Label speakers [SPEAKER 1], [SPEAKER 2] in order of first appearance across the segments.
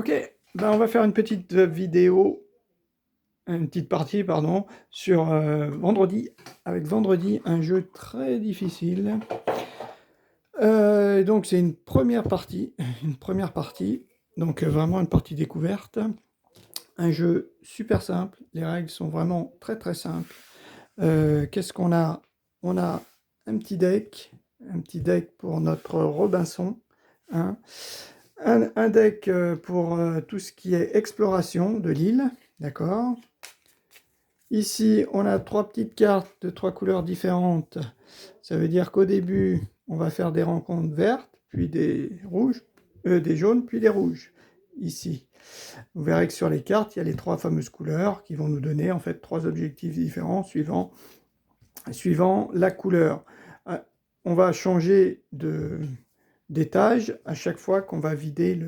[SPEAKER 1] Ok, ben on va faire une petite vidéo, une petite partie, pardon, sur vendredi, avec vendredi, un jeu très difficile. Donc c'est une première partie, donc vraiment une partie découverte. Un jeu super simple, les règles sont vraiment très très simples. Qu'est-ce qu'on a? On a un petit deck pour notre Robinson, hein. Un deck pour tout ce qui est exploration de l'île, d'accord. Ici, on a trois petites cartes de trois couleurs différentes. Ça veut dire qu'au début, on va faire des rencontres vertes, puis des rouges, des jaunes, puis des rouges. Ici, vous verrez que sur les cartes, il y a les trois fameuses couleurs qui vont nous donner en fait trois objectifs différents suivant la couleur. On va changer d'étage à chaque fois qu'on va vider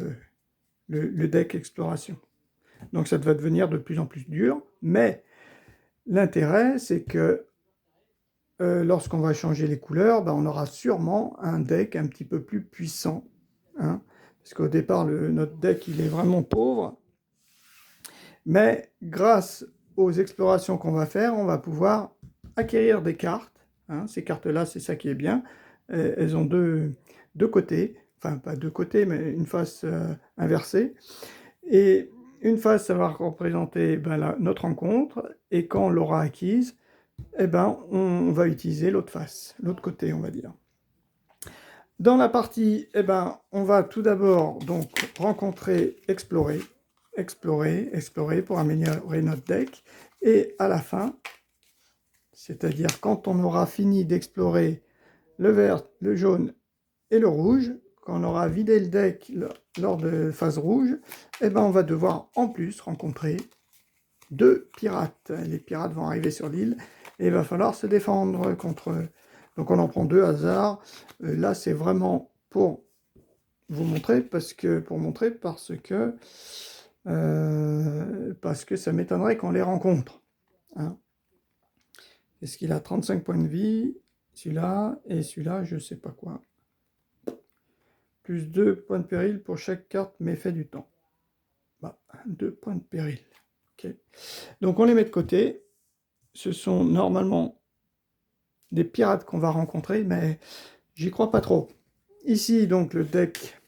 [SPEAKER 1] le deck exploration. Donc ça va devenir de plus en plus dur, mais l'intérêt c'est que lorsqu'on va changer les couleurs, ben, on aura sûrement un deck un petit peu plus puissant, hein, parce qu'au départ notre deck il est vraiment pauvre, mais grâce aux explorations qu'on va faire, on va pouvoir acquérir des cartes, hein. Ces cartes-là, c'est ça qui est bien, elles ont deux côtés, enfin pas deux côtés, mais une face inversée, et une face, ça va représenter ben, notre rencontre, et quand on l'aura acquise, eh ben, on va utiliser l'autre face, l'autre côté, on va dire. Dans la partie, eh ben, on va tout d'abord donc rencontrer, explorer pour améliorer notre deck. Et à la fin, c'est-à-dire quand on aura fini d'explorer le vert, le jaune et le rouge, quand on aura vidé le deck lors de phase rouge, eh ben, on va devoir en plus rencontrer deux pirates. Les pirates vont arriver sur l'île et il va falloir se défendre contre eux. Donc on en prend deux hasard. Là, c'est vraiment pour vous montrer, parce que ça m'étonnerait qu'on les rencontre, hein. Est-ce qu'il a 35 points de vie, celui-là, et celui-là, je sais pas quoi. Plus 2 points de péril pour chaque carte méfait du temps. Bah, 2 points de péril. Okay. Donc on les met de côté. Ce sont normalement des pirates qu'on va rencontrer, mais j'y crois pas trop. Ici, donc, le deck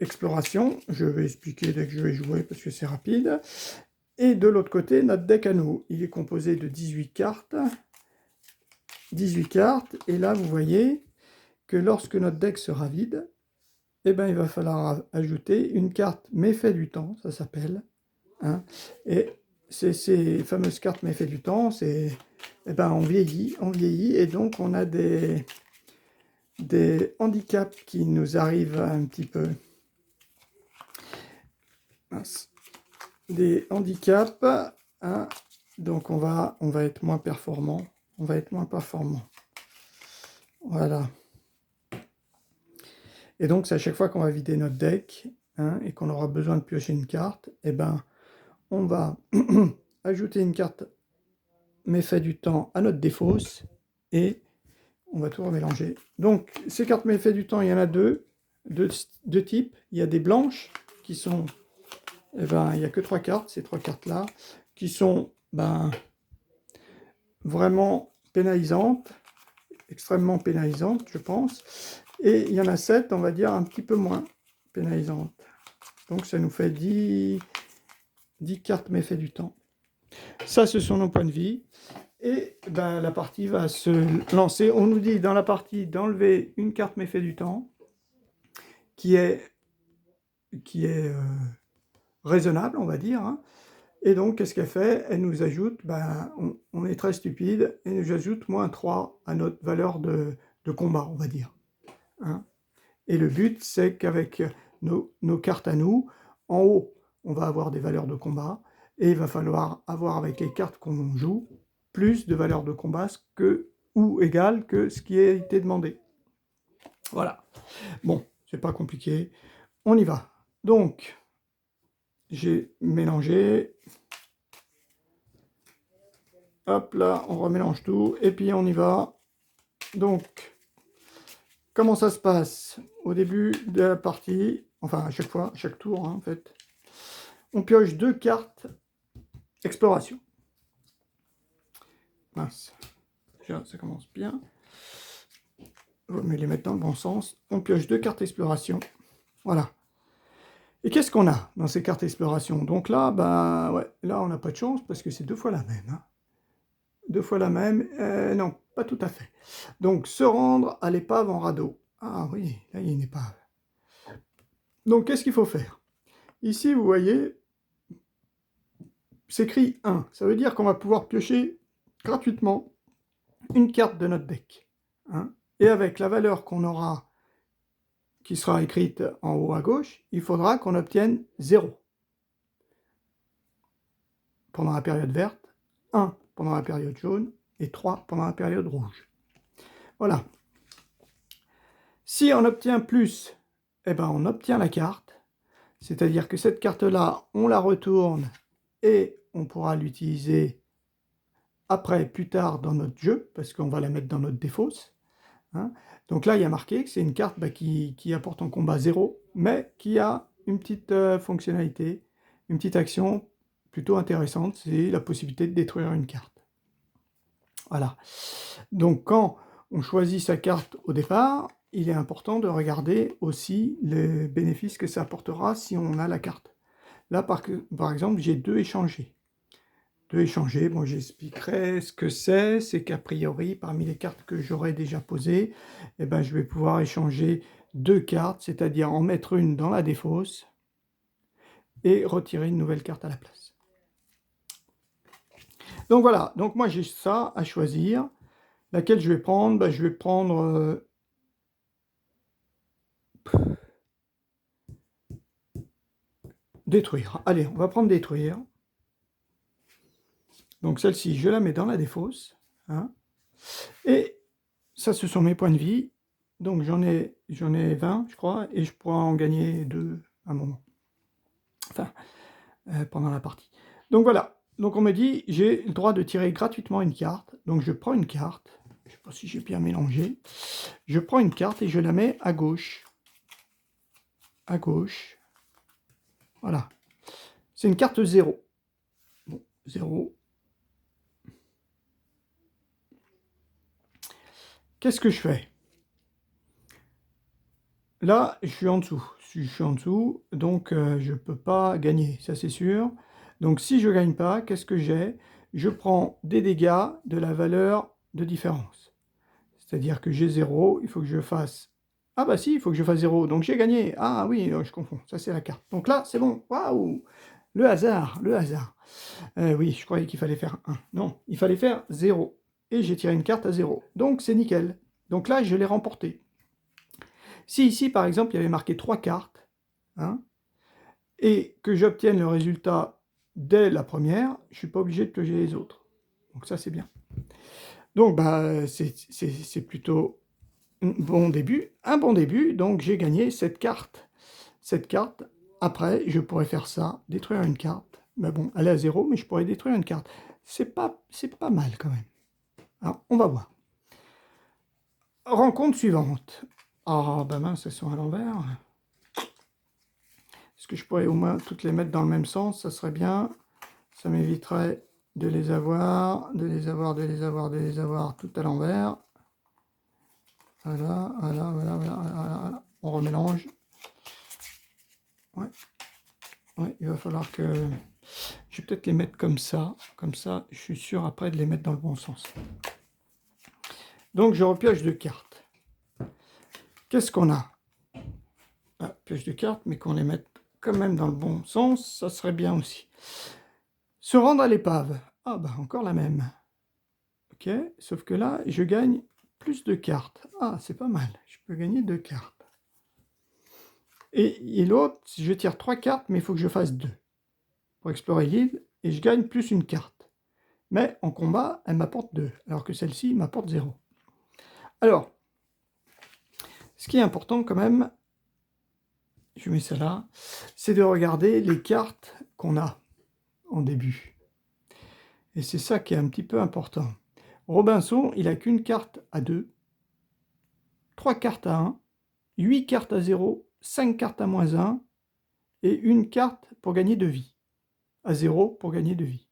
[SPEAKER 1] exploration. Je vais expliquer dès que je vais jouer parce que c'est rapide. Et de l'autre côté, notre deck à nous. Il est composé de 18 cartes. 18 cartes. Et là, vous voyez que lorsque notre deck sera vide, eh ben, il va falloir ajouter une carte méfait du temps, ça s'appelle, hein. Et ces fameuses cartes méfait du temps, c'est, eh ben, on vieillit, et donc on a des handicaps qui nous arrivent un petit peu. Des handicaps, hein, donc on va être moins performant. Voilà. Et donc, c'est à chaque fois qu'on va vider notre deck, hein, et qu'on aura besoin de piocher une carte, eh ben, on va ajouter une carte méfait du temps à notre défausse, et on va tout remélanger. Donc, ces cartes méfait du temps, il y en a deux types. Il y a des blanches qui sont, eh ben, il n'y a que 3 cartes, ces 3 cartes-là, qui sont ben, vraiment pénalisantes, extrêmement pénalisantes, je pense. Et il y en a 7, on va dire, un petit peu moins pénalisantes. Donc ça nous fait 10 cartes méfait du temps. Ça, ce sont nos points de vie. Et ben, la partie va se lancer. On nous dit dans la partie d'enlever une carte méfait du temps qui est raisonnable, on va dire, hein. Et donc, qu'est-ce qu'elle fait? Elle nous ajoute, ben, on est très stupide, et nous ajoute -3 à notre valeur de combat, on va dire, hein. Et le but, c'est qu'avec nos cartes à nous, en haut, on va avoir des valeurs de combat, et il va falloir avoir avec les cartes qu'on joue, plus de valeurs de combat ou égal que ce qui a été demandé. Voilà. Bon, c'est pas compliqué. On y va. Donc, j'ai mélangé. Hop là, on remélange tout, et puis on y va. Donc, Comment ça se passe? Au début de la partie, enfin à chaque fois, à chaque tour hein, en fait, on pioche 2 cartes exploration. Mince, déjà ça commence bien. Vaut mieux les mettre dans le bon sens. On pioche 2 cartes exploration. Voilà. Et qu'est-ce qu'on a dans ces cartes exploration? Donc là, bah ouais, là on n'a pas de chance parce que c'est 2 fois la même. Hein. 2 fois la même, non, pas tout à fait. Donc se rendre à l'épave en radeau. Ah oui, là il y a une épave. Donc qu'est-ce qu'il faut faire? Ici, vous voyez, c'est écrit 1. Ça veut dire qu'on va pouvoir piocher gratuitement une carte de notre deck. Hein. Et avec la valeur qu'on aura, qui sera écrite en haut à gauche, il faudra qu'on obtienne 0 pendant la période verte, 1 pendant la période jaune et 3 pendant la période rouge. Voilà. Si on obtient plus, eh ben on obtient la carte. C'est-à-dire que cette carte-là, on la retourne et on pourra l'utiliser après, plus tard dans notre jeu, parce qu'on va la mettre dans notre défausse. Hein. Donc là, il y a marqué que c'est une carte qui apporte en combat 0, mais qui a une petite fonctionnalité, une petite action plutôt intéressante, c'est la possibilité de détruire une carte. Voilà. Donc quand on choisit sa carte au départ, il est important de regarder aussi les bénéfices que ça apportera si on a la carte. Là, par exemple, j'ai 2 échangés. 2 échangés, bon, j'expliquerai ce que c'est qu'a priori, parmi les cartes que j'aurais déjà posées, eh ben, je vais pouvoir échanger 2 cartes, c'est-à-dire en mettre une dans la défausse et retirer une nouvelle carte à la place. Donc voilà, donc moi j'ai ça à choisir. Laquelle je vais prendre? Ben, je vais prendre détruire. Allez, on va prendre détruire. Donc celle-ci, je la mets dans la défausse. Hein. Et ça, ce sont mes points de vie. Donc j'en ai 20, je crois, et je pourrais en gagner 2 à un moment. Enfin, pendant la partie. Donc voilà. Donc on me dit, j'ai le droit de tirer gratuitement une carte. Donc je prends une carte. Je ne sais pas si j'ai bien mélangé. Je prends une carte et je la mets à gauche. À gauche. Voilà. C'est une carte 0. Bon, 0. Qu'est-ce que je fais? Là, je suis en dessous. Si je suis en dessous, donc je ne peux pas gagner, ça c'est sûr. Donc si je ne gagne pas, qu'est-ce que j'ai? Je prends des dégâts de la valeur de différence. C'est-à-dire que j'ai 0, il faut que je fasse... Ah bah si, il faut que je fasse 0, donc j'ai gagné. Ah oui, je confonds, ça c'est la carte. Donc là, c'est bon. Waouh! Le hasard, le hasard. Oui, je croyais qu'il fallait faire 1. Non, il fallait faire 0. Et j'ai tiré une carte à 0. Donc c'est nickel. Donc là, je l'ai remporté. Si ici, par exemple, il y avait marqué 3 cartes, hein, et que j'obtienne le résultat dès la première, je ne suis pas obligé de piocher les autres. Donc ça, c'est bien. Donc, bah, c'est plutôt un bon début. Donc, j'ai gagné cette carte. Cette carte, après, je pourrais faire ça, détruire une carte. Mais bon, elle est à 0, mais je pourrais détruire une carte. C'est pas mal, quand même. Alors, on va voir. Rencontre suivante. Ah, bah mince, elles sont à l'envers. Est-ce que je pourrais au moins toutes les mettre dans le même sens? Ça serait bien. Ça m'éviterait de les avoir tout à l'envers. Voilà. On remélange. Ouais. Ouais, il va falloir que... Je vais peut-être les mettre comme ça. Comme ça, je suis sûr après de les mettre dans le bon sens. Donc, je repioche 2 cartes. Qu'est-ce qu'on a? Ah, pioche 2 cartes, mais qu'on les mette quand même dans le bon sens, ça serait bien aussi. Se rendre à l'épave. Ah bah encore la même. Ok, sauf que là, je gagne plus de cartes. Ah, c'est pas mal. Je peux gagner 2 cartes. Et l'autre, je tire 3 cartes, mais il faut que je fasse 2 pour explorer l'île, et je gagne plus une carte. Mais en combat, elle m'apporte 2, alors que celle-ci m'apporte 0. Alors, ce qui est important quand même, je mets ça là, c'est de regarder les cartes qu'on a en début. Et c'est ça qui est un petit peu important. Robinson, il n'a qu'une carte à 2. 3 cartes à 1, 8 cartes à 0, 5 cartes à -1 et une carte pour gagner de vie. À 0 pour gagner de vie.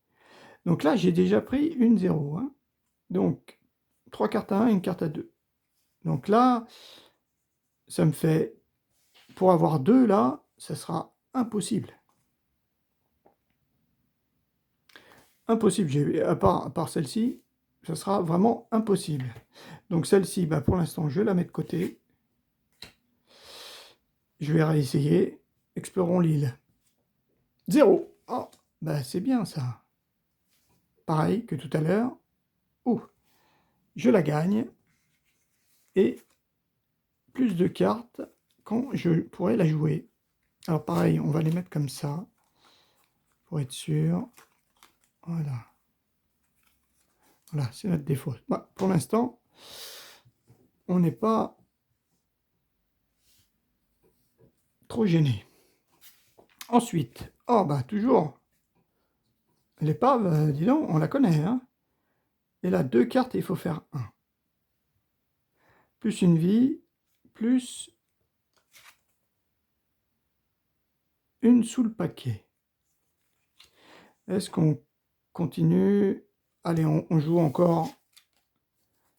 [SPEAKER 1] Donc là, j'ai déjà pris une 0. Hein. Donc, 3 cartes à 1 et une carte à 2. Donc là, ça me fait... Pour avoir 2 là, ça sera impossible. Impossible, à part celle-ci, ça sera vraiment impossible. Donc celle-ci, bah, pour l'instant, je la mets de côté. Je vais réessayer. Explorons l'île. 0. Oh, bah c'est bien ça. Pareil que tout à l'heure. Oh, je la gagne. Et plus de cartes quand je pourrais la jouer. Alors pareil, on va les mettre comme ça. Pour être sûr. Voilà. Voilà, c'est notre défaut. Bah, pour l'instant, on n'est pas trop gêné. Ensuite, oh bah toujours, l'épave, dis donc, on la connaît. Hein. Et là, 2 cartes, il faut faire 1. Plus une vie, plus une sous le paquet. Est-ce qu'on continue? Allez, on joue encore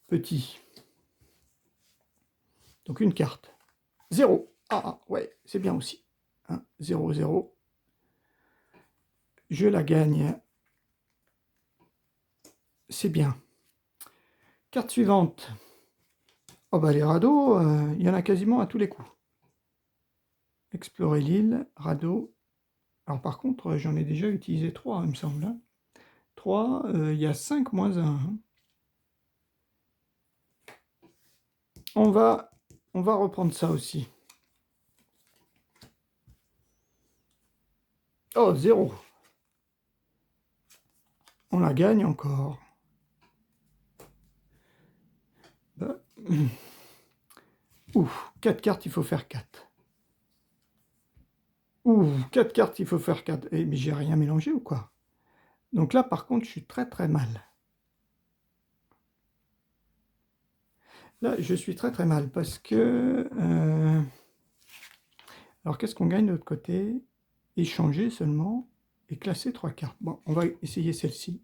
[SPEAKER 1] petit. Donc une carte. 0. Ah, ouais, c'est bien aussi. 1, 0, 0. Je la gagne. C'est bien. Carte suivante. Oh bah les radeaux, il y en a quasiment à tous les coups. Explorer l'île, radeau. Alors par contre, j'en ai déjà utilisé 3, il me semble. Hein. 3, il y a 5 moins 1. Hein. On va reprendre ça aussi. Oh, 0. On la gagne encore. Bah. Ouf, 4 cartes, il faut faire 4. Ouh, 4 cartes, il faut faire 4. Eh, mais j'ai rien mélangé ou quoi? Donc là, par contre, je suis très très mal. Là, je suis très très mal parce que... Alors, qu'est-ce qu'on gagne de l'autre côté? Échanger seulement et classer 3 cartes. Bon, on va essayer celle-ci.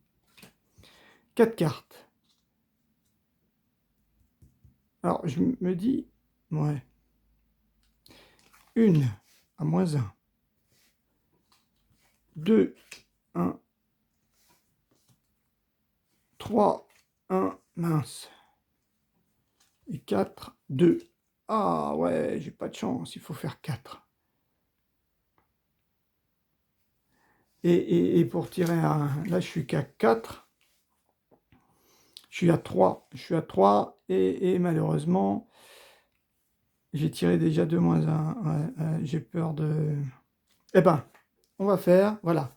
[SPEAKER 1] 4 cartes. Alors, je me dis... Ouais. 1 à -1. 2, 1. 3, 1, mince. Et 4, 2. Ah ouais, j'ai pas de chance, il faut faire 4. Et pour tirer un... Là, je suis qu'à 4. Je suis à 3. Je suis à 3 et malheureusement, j'ai tiré déjà 2 moins 1. Ouais, j'ai peur de... Eh ben, on va faire... Voilà.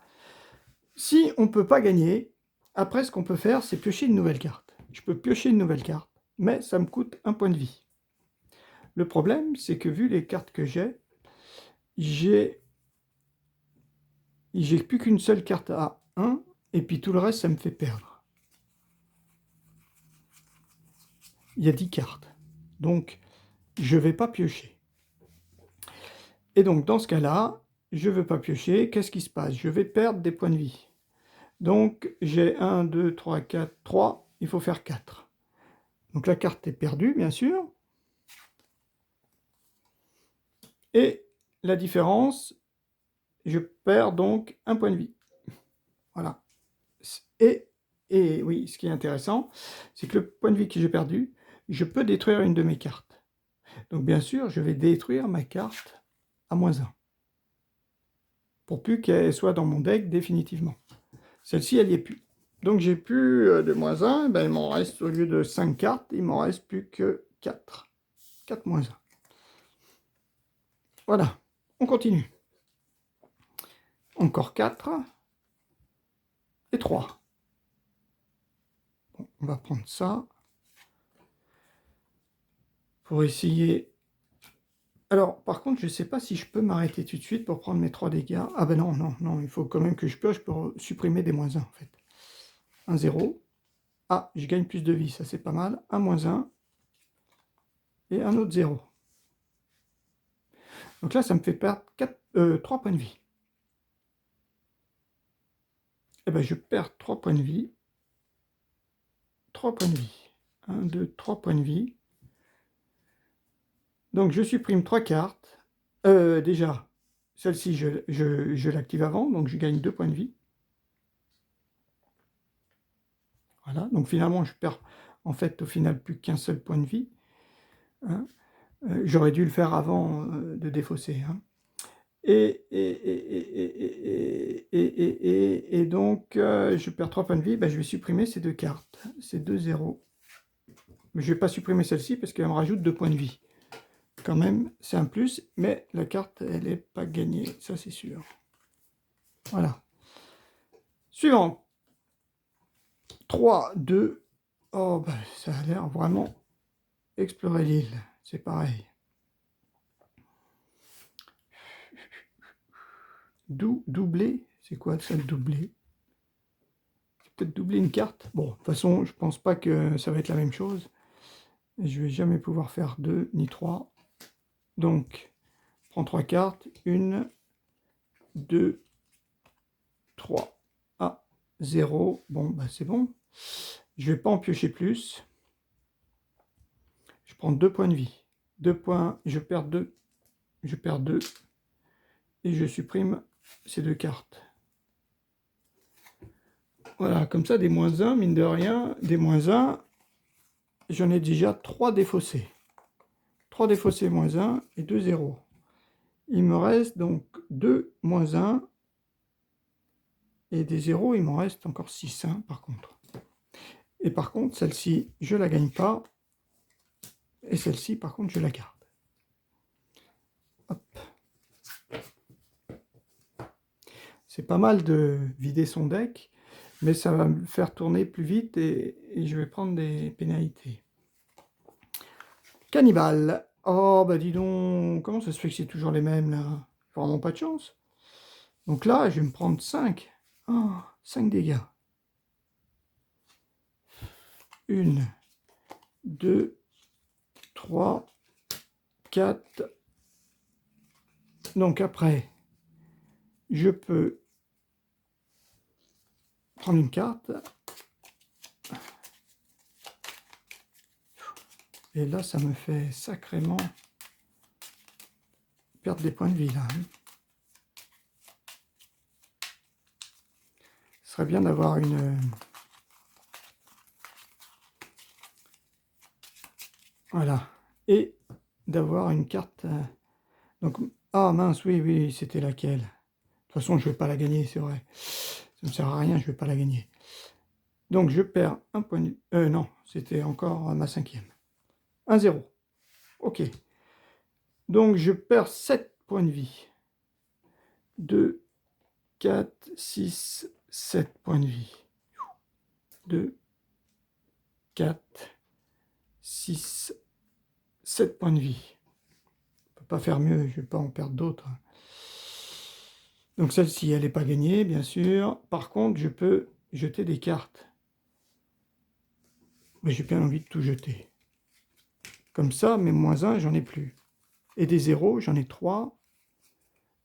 [SPEAKER 1] Si on ne peut pas gagner, après, ce qu'on peut faire, c'est piocher une nouvelle carte. Je peux piocher une nouvelle carte, mais ça me coûte 1 point de vie. Le problème, c'est que vu les cartes que j'ai plus qu'une seule carte à 1, et puis tout le reste, ça me fait perdre. Il y a 10 cartes. Donc, je ne vais pas piocher. Et donc, dans ce cas-là, je ne veux pas piocher. Qu'est-ce qui se passe? Je vais perdre des points de vie. Donc, j'ai 1, 2, 3, 4, 3. Il faut faire 4. Donc, la carte est perdue, bien sûr. Et la différence, je perds donc 1 point de vie. Voilà. Et oui, ce qui est intéressant, c'est que le point de vie que j'ai perdu, je peux détruire une de mes cartes. Donc bien sûr, je vais détruire ma carte à -1. Pour plus qu'elle soit dans mon deck définitivement. Celle-ci, elle n'y est plus. Donc j'ai plus de -1, ben, il m'en reste, au lieu de 5 cartes, il m'en reste plus que 4. 4 -1. Voilà, on continue. Encore 4 et 3. Bon, on va prendre ça pour essayer. Alors, par contre, je ne sais pas si je peux m'arrêter tout de suite pour prendre mes 3 dégâts. Ah ben non, non, non, il faut quand même que je pioche pour supprimer des -1 en fait. 1, 0. Ah, je gagne plus de vie, ça c'est pas mal. 1, -1. et un autre 0. Donc là, ça me fait perdre 3 points de vie. Et bien, je perds 3 points de vie. 3 points de vie. 1, 2, 3 points de vie. Donc, je supprime 3 cartes. Déjà, celle-ci, je l'active avant, donc je gagne 2 points de vie. Voilà, donc finalement, je perds en fait au final plus qu'un seul point de vie. Hein. J'aurais dû le faire avant de défausser. Hein. Et donc, je perds 3 points de vie, ben, je vais supprimer ces 2 cartes, ces 2 zéros. Mais je ne vais pas supprimer celle-ci parce qu'elle me rajoute 2 points de vie. Quand même, c'est un plus, mais la carte, elle n'est pas gagnée, ça c'est sûr. Voilà. Suivant. 3, 2. Oh, ben, ça a l'air vraiment explorer l'île. C'est pareil. Doubler. C'est quoi ça, doubler? Peut-être doubler une carte. Bon, de toute façon, je pense pas que ça va être la même chose. Je vais jamais pouvoir faire 2 ni 3. Donc, je prends 3 cartes. 1, 2, 3. Ah, 0. Bon, bah c'est bon. Je vais pas en piocher plus. Je prends 2 points de vie. 2 points, je perds 2. Je perds 2. Et je supprime ces 2 cartes. Voilà, comme ça, des moins 1, mine de rien, des moins 1, j'en ai déjà 3 défaussés. 3 défaussés moins 1 et 2 zéros. Il me reste donc 2 moins 1 et des zéros, il m'en reste encore 6, hein, par contre. Et par contre, celle-ci, je ne la gagne pas. Et celle-ci, par contre, je la garde. Hop. C'est pas mal de vider son deck, mais ça va me faire tourner plus vite et je vais prendre des pénalités. Cannibale. Oh, bah dis donc, comment ça se fait que c'est toujours les mêmes, là? Vraiment pas de chance. Donc là, je vais me prendre 5. Oh, 5 dégâts. 1, 2, 3, 4. Donc après, je peux prendre une carte. Et là, ça me fait sacrément perdre des points de vie, là. Ce serait bien d'avoir une... Voilà. Et d'avoir une carte... Donc, ah mince, oui, oui, c'était laquelle? De toute façon, je ne vais pas la gagner, c'est vrai. Ça ne me sert à rien, je ne vais pas la gagner. Donc, je perds un point de vie. Non, c'était encore ma 5e. 1-0. Ok. Donc, je perds 7 points de vie. 2, 4, 6, 7 points de vie. 2, 4, 6, 7 points de vie. Je ne peux pas faire mieux, je ne vais pas en perdre d'autres. Donc celle-ci, elle n'est pas gagnée, bien sûr. Par contre, je peux jeter des cartes. Mais j'ai bien envie de tout jeter. Comme ça, mes moins 1, j'en ai plus. Et des zéros, j'en ai 3.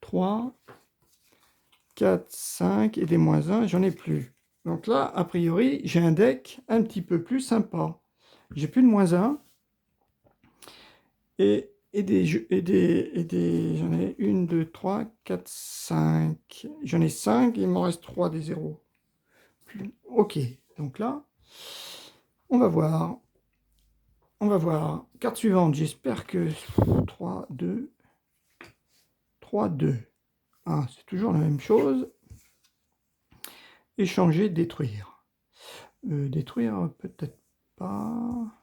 [SPEAKER 1] 3, 4, 5. Et des moins 1, j'en ai plus. Donc là, a priori, j'ai un deck un petit peu plus sympa. J'ai plus de moins 1. Et j'en ai 1, 2, 3, 4, 5. J'en ai 5, il m'en reste 3 des zéros. Ok, donc là, on va voir. On va voir. Carte suivante, j'espère que 3, 2, 3, 2. Ah, c'est toujours la même chose. Échanger, détruire. Détruire, peut-être pas.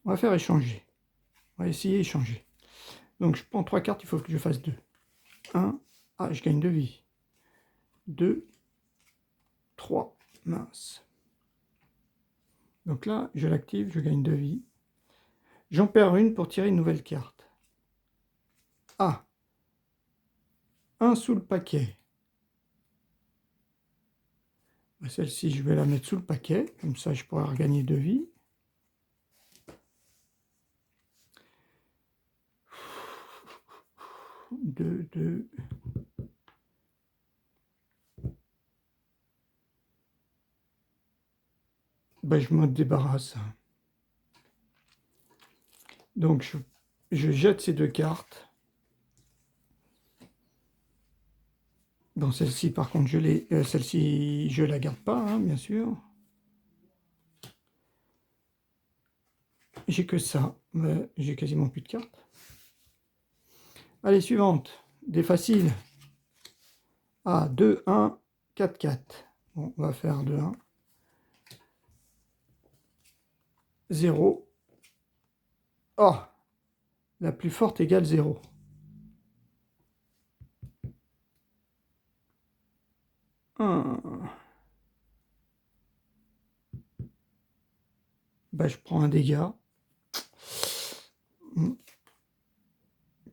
[SPEAKER 1] On va faire échanger. On va essayer échanger. Donc, je prends 3 cartes, il faut que je fasse 2. 1. Ah, je gagne 2 vies. 2. 3. Mince. Donc là, je l'active, je gagne 2 vies. J'en perds une pour tirer une nouvelle carte. Ah. 1 sous le paquet. Celle-ci, je vais la mettre sous le paquet. Comme ça, je pourrai regagner 2 vies. 2, 2. Ben, je m'en débarrasse. Donc, je jette ces 2 cartes. Bon, celle-ci, par contre, celle-ci, je la garde pas, hein, bien sûr. J'ai que ça, mais j'ai quasiment plus de cartes. Allez, suivante. Des faciles. Ah, 2, 1, 4, 4. Bon, on va faire 2, 1. 0. Oh, la plus forte égale 0. Ben, je prends un dégât.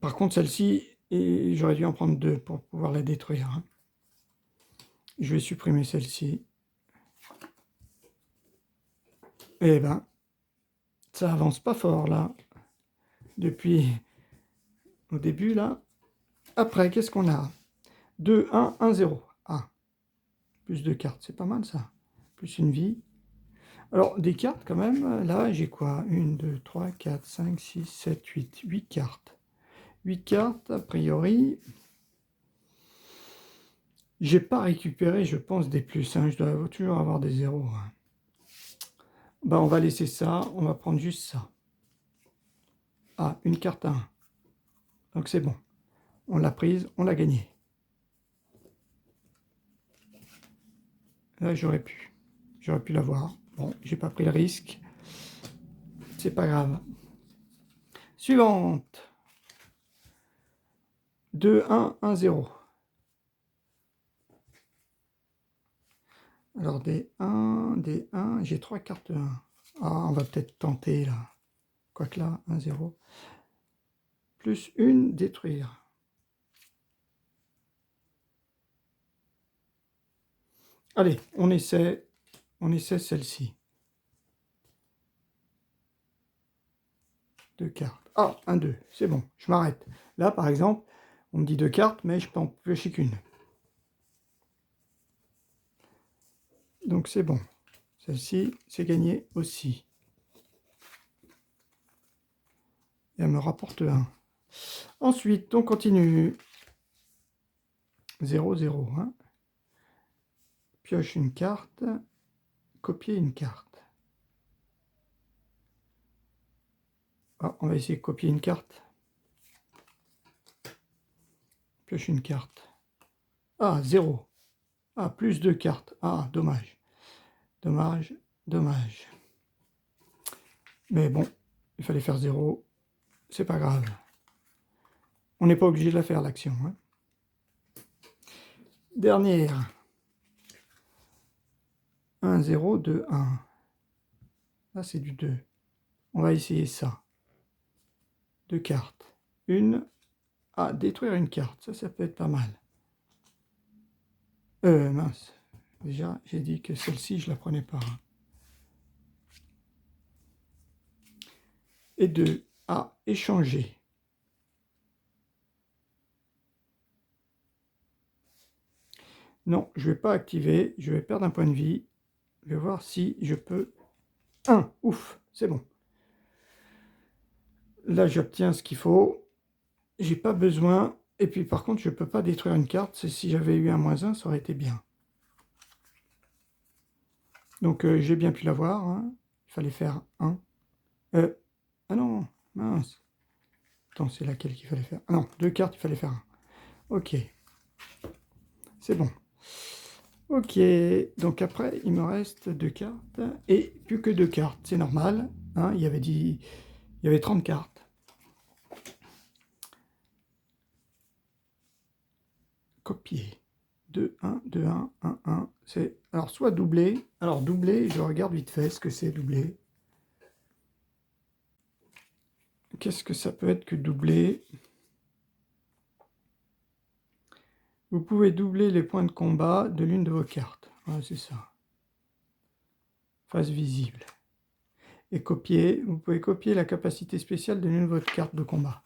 [SPEAKER 1] Par contre, celle-ci, j'aurais dû en prendre 2 pour pouvoir la détruire. Hein. Je vais supprimer celle-ci. Eh ben, ça avance pas fort, là. Depuis au début, là. Après, qu'est-ce qu'on a? 2, 1, 1, 0. Ah, plus de cartes, c'est pas mal, ça. Plus une vie. Alors, des cartes, quand même. Là, j'ai quoi? 1, 2, 3, 4, 5, 6, 7, 8. 8 cartes. 8 cartes, a priori. J'ai pas récupéré, je pense, des plus. Hein. Je dois toujours avoir des zéros. Hein. Ben, on va laisser ça. On va prendre juste ça. Ah, une carte à 1. Donc, c'est bon. On l'a prise, on l'a gagnée. Là, j'aurais pu. J'aurais pu l'avoir. Bon, j'ai pas pris le risque. C'est pas grave. Suivante. 2, 1, 1, 0. Alors, des 1, des 1. J'ai 3 cartes 1. Ah, on va peut-être tenter, là. Quoique là, 1, 0. Plus une, détruire. Allez, on essaie celle-ci. 2 cartes. Ah, 1, 2, c'est bon, je m'arrête. Là, par exemple, on me dit 2 cartes, mais je peux en piocher qu'une. Donc c'est bon. Celle-ci, c'est gagné aussi. Et elle me rapporte 1. Ensuite, on continue. 0, 0. Hein. Pioche une carte. Copier une carte. Ah, on va essayer de copier une carte. Pioche une carte. Ah, 0. Ah, plus 2 cartes. Ah, dommage. Dommage, dommage. Mais bon, il fallait faire 0. C'est pas grave. On n'est pas obligé de la faire, l'action. Hein. Dernière. 1, 0, 2, 1. Là, c'est du 2. On va essayer ça. 2 cartes. Une. Ah, détruire une carte. Ça peut être pas mal. Mince. Déjà, j'ai dit que celle-ci, je la prenais pas. Et 2. Ah, échanger. Non, je ne vais pas activer. Je vais perdre un point de vie. Je vais voir si je peux... 1. Ouf, c'est bon. Là, j'obtiens ce qu'il faut. J'ai pas besoin. Et puis, par contre, je ne peux pas détruire une carte. Si j'avais eu un -1, ça aurait été bien. Donc, j'ai bien pu l'avoir. Hein. Il fallait faire 1. Ah non, mince. Attends, c'est laquelle qu'il fallait faire? Ah non, 2 cartes, il fallait faire 1. Ok. C'est bon. Ok, donc après, il me reste 2 cartes. Et plus que 2 cartes, c'est normal. Hein, il y avait 30 cartes. Copier. 2, 1, 2, 1, 1, 1. C'est alors soit doublé. Alors doublé, je regarde vite fait ce que c'est doublé. Qu'est-ce que ça peut être que doublé? Vous pouvez doubler les points de combat de l'une de vos cartes. Voilà, c'est ça. Face visible. Et copier, vous pouvez copier la capacité spéciale de l'une de votre carte de combat.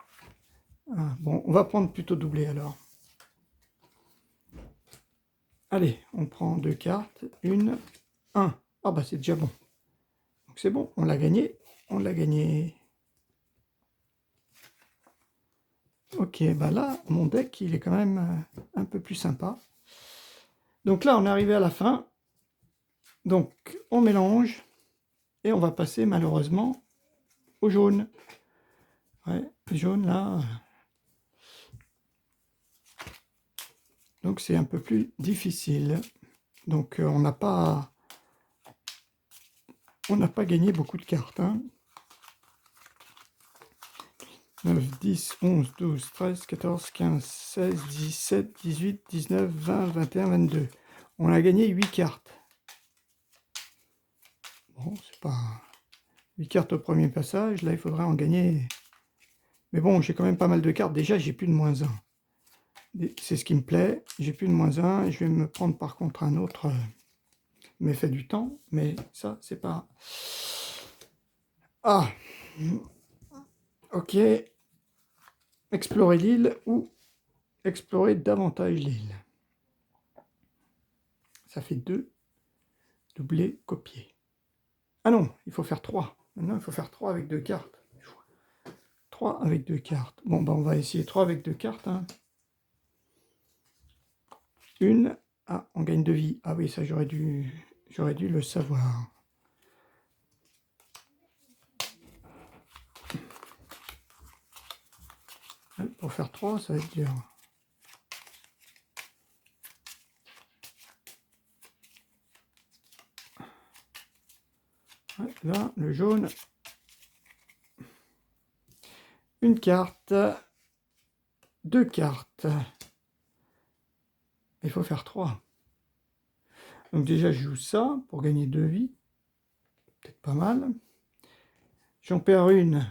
[SPEAKER 1] Ah, bon, on va prendre plutôt doublé alors. Allez, on prend 2 cartes. 1, 1. Ah bah c'est déjà bon. Donc c'est bon, on l'a gagné. On l'a gagné. Ok, bah là, mon deck, il est quand même un peu plus sympa. Donc là, on est arrivé à la fin. Donc, on mélange. Et on va passer, malheureusement, au jaune. Ouais, le jaune, là. Donc, c'est un peu plus difficile. Donc, on n'a pas gagné beaucoup de cartes. Hein. 9, 10, 11, 12, 13, 14, 15, 16, 17, 18, 19, 20, 21, 22. On a gagné 8 cartes. Bon, c'est pas 8 cartes au premier passage. Là, il faudrait en gagner. Mais bon, j'ai quand même pas mal de cartes. Déjà, j'ai plus de -1. C'est ce qui me plaît. J'ai plus de -1. Je vais me prendre par contre un autre méfait du temps. Mais ça, c'est pas... Ah, ok. Explorer l'île ou explorer davantage l'île. Ça fait 2. Doubler, copier. Ah non, il faut faire 3. Maintenant, il faut faire 3 avec 2 cartes. 3 avec 2 cartes. Bon, bah, on va essayer 3 avec 2 cartes. Hein. Une. Ah, on gagne 2 vies. Ah oui, ça, j'aurais dû le savoir. Pour faire 3, ça va être dur. Ouais, là, le jaune. Une carte. 2 cartes. Il faut faire 3. Donc déjà, je joue ça pour gagner 2 vies. Peut-être pas mal. J'en perds une.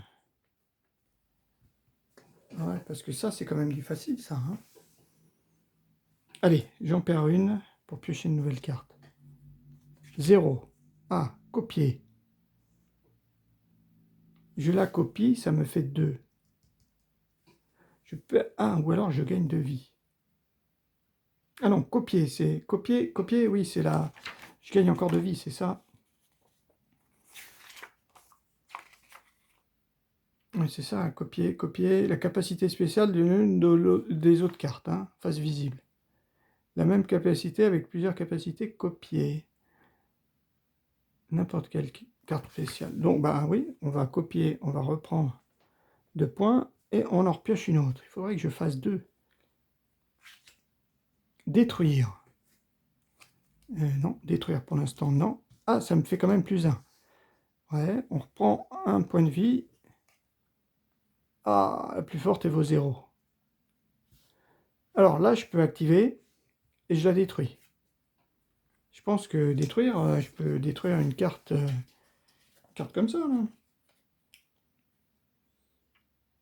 [SPEAKER 1] Ouais, parce que ça, c'est quand même du facile, ça. Hein. Allez, j'en perds une pour piocher une nouvelle carte. 0. Ah, copier. Je la copie, ça me fait 2. Je perds 1, ou alors je gagne 2 vies. Ah non, copier, c'est... Copier, oui, c'est là. Je gagne encore 2 vies, c'est ça. Oui, c'est ça, copier. La capacité spéciale d'une des autres cartes, hein, face visible. La même capacité avec plusieurs capacités copier. N'importe quelle carte spéciale. Donc, bah oui, on va copier, on va reprendre 2 points, et on en repioche une autre. Il faudrait que je fasse 2. Détruire. Non, détruire pour l'instant, non. Ah, ça me fait quand même plus 1. Ouais, on reprend un point de vie. Ah, la plus forte est vos 0. Alors là, je peux activer, et je la détruis. Je pense que détruire, je peux détruire une carte comme ça, là.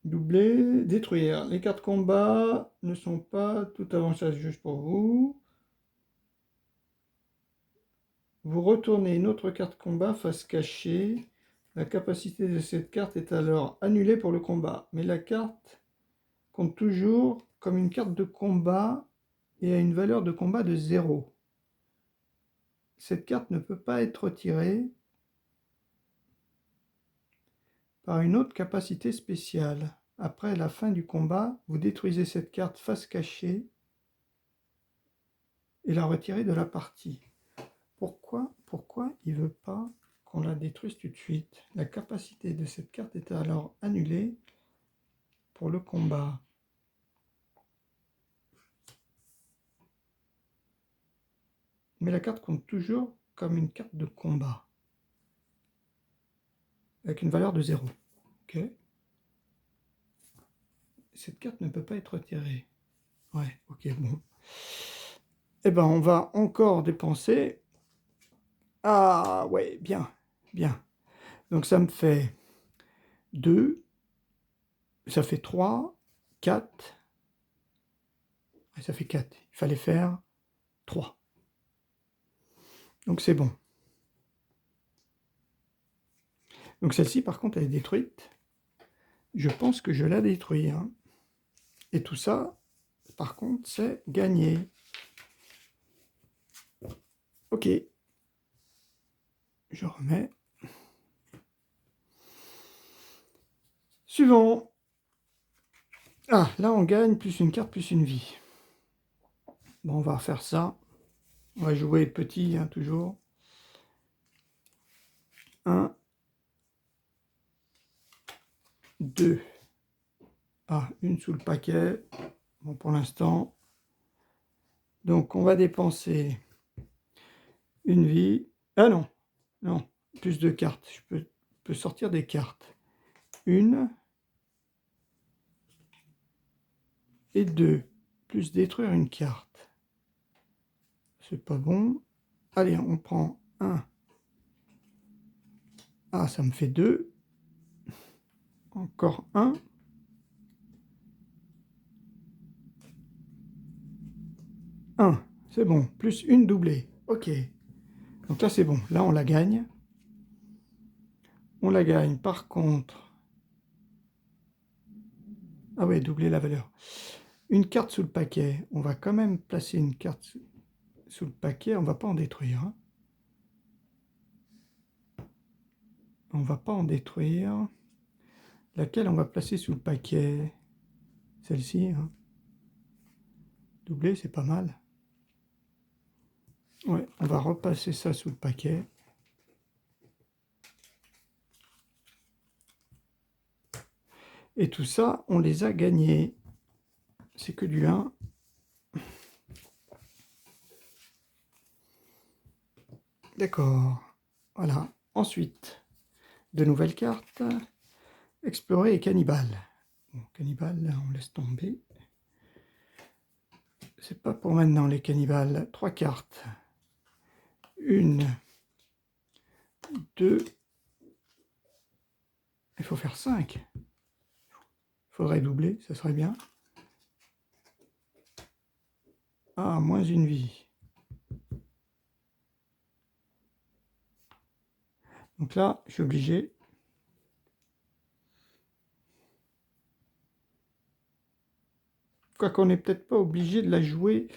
[SPEAKER 1] Doubler, détruire. Les cartes combat ne sont pas tout avantageuses pour vous. Vous retournez une autre carte combat face cachée. La capacité de cette carte est alors annulée pour le combat. Mais la carte compte toujours comme une carte de combat et a une valeur de combat de 0. Cette carte ne peut pas être retirée par une autre capacité spéciale. Après la fin du combat, vous détruisez cette carte face cachée et la retirez de la partie. Pourquoi il ne veut pas qu'on la détruise tout de suite? La capacité de cette carte est alors annulée pour le combat. Mais la carte compte toujours comme une carte de combat. Avec une valeur de 0. Ok. Cette carte ne peut pas être retirée. Ouais, ok, bon. Eh ben, on va encore dépenser. Ah, ouais, bien, bien. Donc, ça me fait 2. Ça fait 3, 4. Et ça fait 4. Il fallait faire 3. Donc, c'est bon. Donc, celle-ci, par contre, elle est détruite. Je pense que je la détruis. Hein. Et tout ça, par contre, c'est gagné. Ok. Je remets. Suivant. Ah, là, on gagne plus une carte, plus une vie. Bon, on va refaire ça. On va jouer petit, hein, toujours. 1, 2. Ah, une sous le paquet. Bon, pour l'instant. Donc, on va dépenser une vie. Ah non, non, plus de cartes. Je peux sortir des cartes. 1 et 2. Plus détruire une carte. C'est pas bon. Allez, on prend 1. Ah, ça me fait 2. Encore 1. 1. C'est bon. Plus une doublée. Ok. Donc là, c'est bon. Là, on la gagne. On la gagne. Par contre... Ah ouais, doubler la valeur. Une carte sous le paquet. On va quand même placer une carte sous le paquet. On va pas en détruire. Hein. On va pas en détruire. Laquelle on va placer sous le paquet? Celle-ci. Hein. Doubler, c'est pas mal. Ouais, on va repasser ça sous le paquet. Et tout ça, on les a gagnés. C'est que du 1. D'accord. Voilà. Ensuite, de nouvelles cartes. Explorer et cannibale. Bon, cannibale, là, on laisse tomber. C'est pas pour maintenant, les cannibales. 3 cartes. 1, 2. Il faut faire 5. Il faudrait doubler, ça serait bien. Ah, moins une vie. Donc là, je suis obligé. Quoiqu'on n'est peut-être pas obligé de la jouer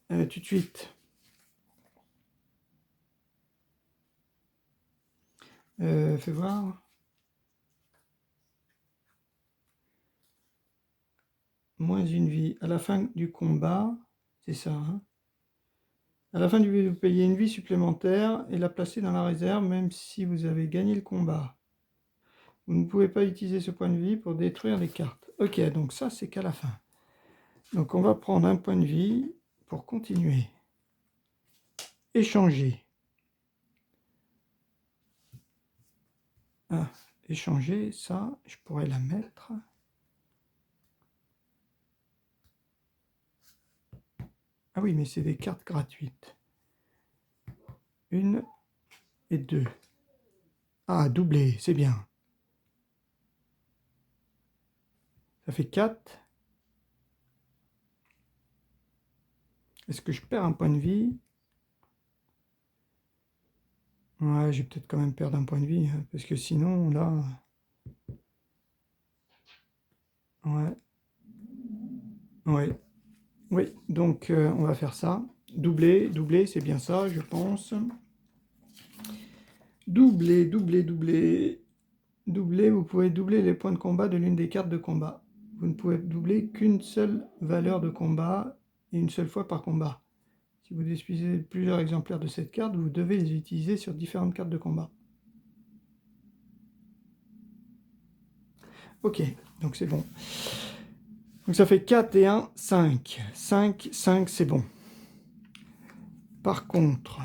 [SPEAKER 1] tout de suite. Fais voir. Moins une vie. À la fin du combat, c'est ça. Hein, à la fin du jeu, vous payez une vie supplémentaire et la placez dans la réserve, même si vous avez gagné le combat. Vous ne pouvez pas utiliser ce point de vie pour détruire les cartes. Ok, donc ça, c'est qu'à la fin. Donc on va prendre un point de vie pour continuer. Échanger. Ah, échanger, ça, je pourrais la mettre. Ah oui, mais c'est des cartes gratuites. 1 et 2. Ah, doublé, c'est bien. Ça fait 4. Est-ce que je perds un point de vie? Ouais, je vais peut-être quand même perdre un point de vie, hein, parce que sinon, là... Ouais. Ouais. Oui, donc on va faire ça. Doubler, doubler, c'est bien ça, je pense. Doubler, doubler, doubler. Doubler, vous pouvez doubler les points de combat de l'une des cartes de combat. Vous ne pouvez doubler qu'une seule valeur de combat et une seule fois par combat. Si vous disposez de plusieurs exemplaires de cette carte, vous devez les utiliser sur différentes cartes de combat. Ok, donc c'est bon. Donc ça fait 4 et 1, 5. 5, 5, c'est bon. Par contre,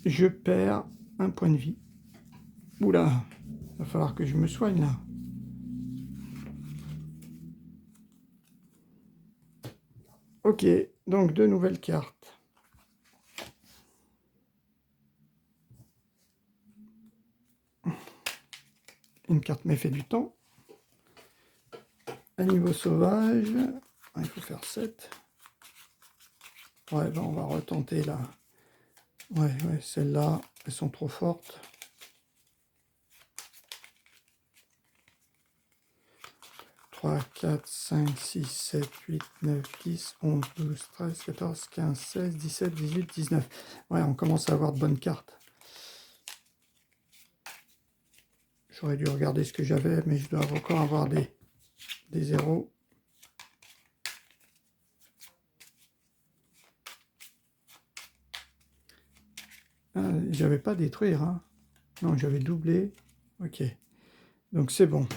[SPEAKER 1] je perds un point de vie. Oula, il va falloir que je me soigne là. Ok, donc 2 nouvelles cartes. Une carte méfait du temps. Un niveau sauvage. Ah, il faut faire 7. Ouais, ben on va retenter là. Ouais, celles-là, elles sont trop fortes. 3, 4, 5, 6, 7, 8, 9, 10, 11, 12, 13, 14, 15, 16, 17, 18, 19. Ouais, on commence à avoir de bonnes cartes. J'aurais dû regarder ce que j'avais, mais je dois encore avoir des zéros. J'avais pas détruire, hein. Non, j'avais doublé. Ok. Donc c'est bon.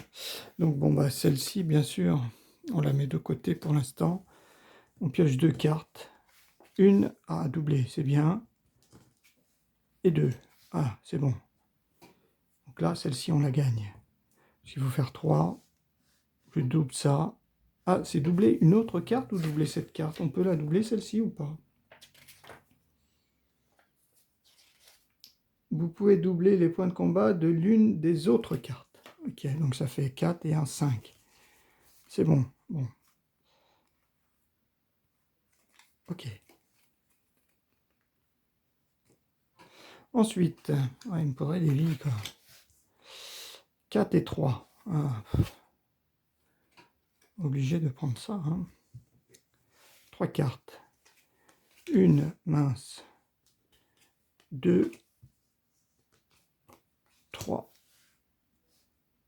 [SPEAKER 1] Donc bon, bah celle-ci, bien sûr, on la met de côté pour l'instant. On pioche 2 cartes. Une à doubler, c'est bien. Et 2. Ah, c'est bon. Donc là, celle-ci, on la gagne. S'il faut faire 3, je double ça. Ah, c'est doubler une autre carte ou doubler cette carte? On peut la doubler, celle-ci, ou pas? Vous pouvez doubler les points de combat de l'une des autres cartes. Ok, donc ça fait 4 et un 5. C'est bon. Bon. Ok. Ensuite, ouais, il me faudrait des vies, quoi. 4 et 3. Ah, obligé de prendre ça. Hein. 3 cartes. Une, mince. 2, 3.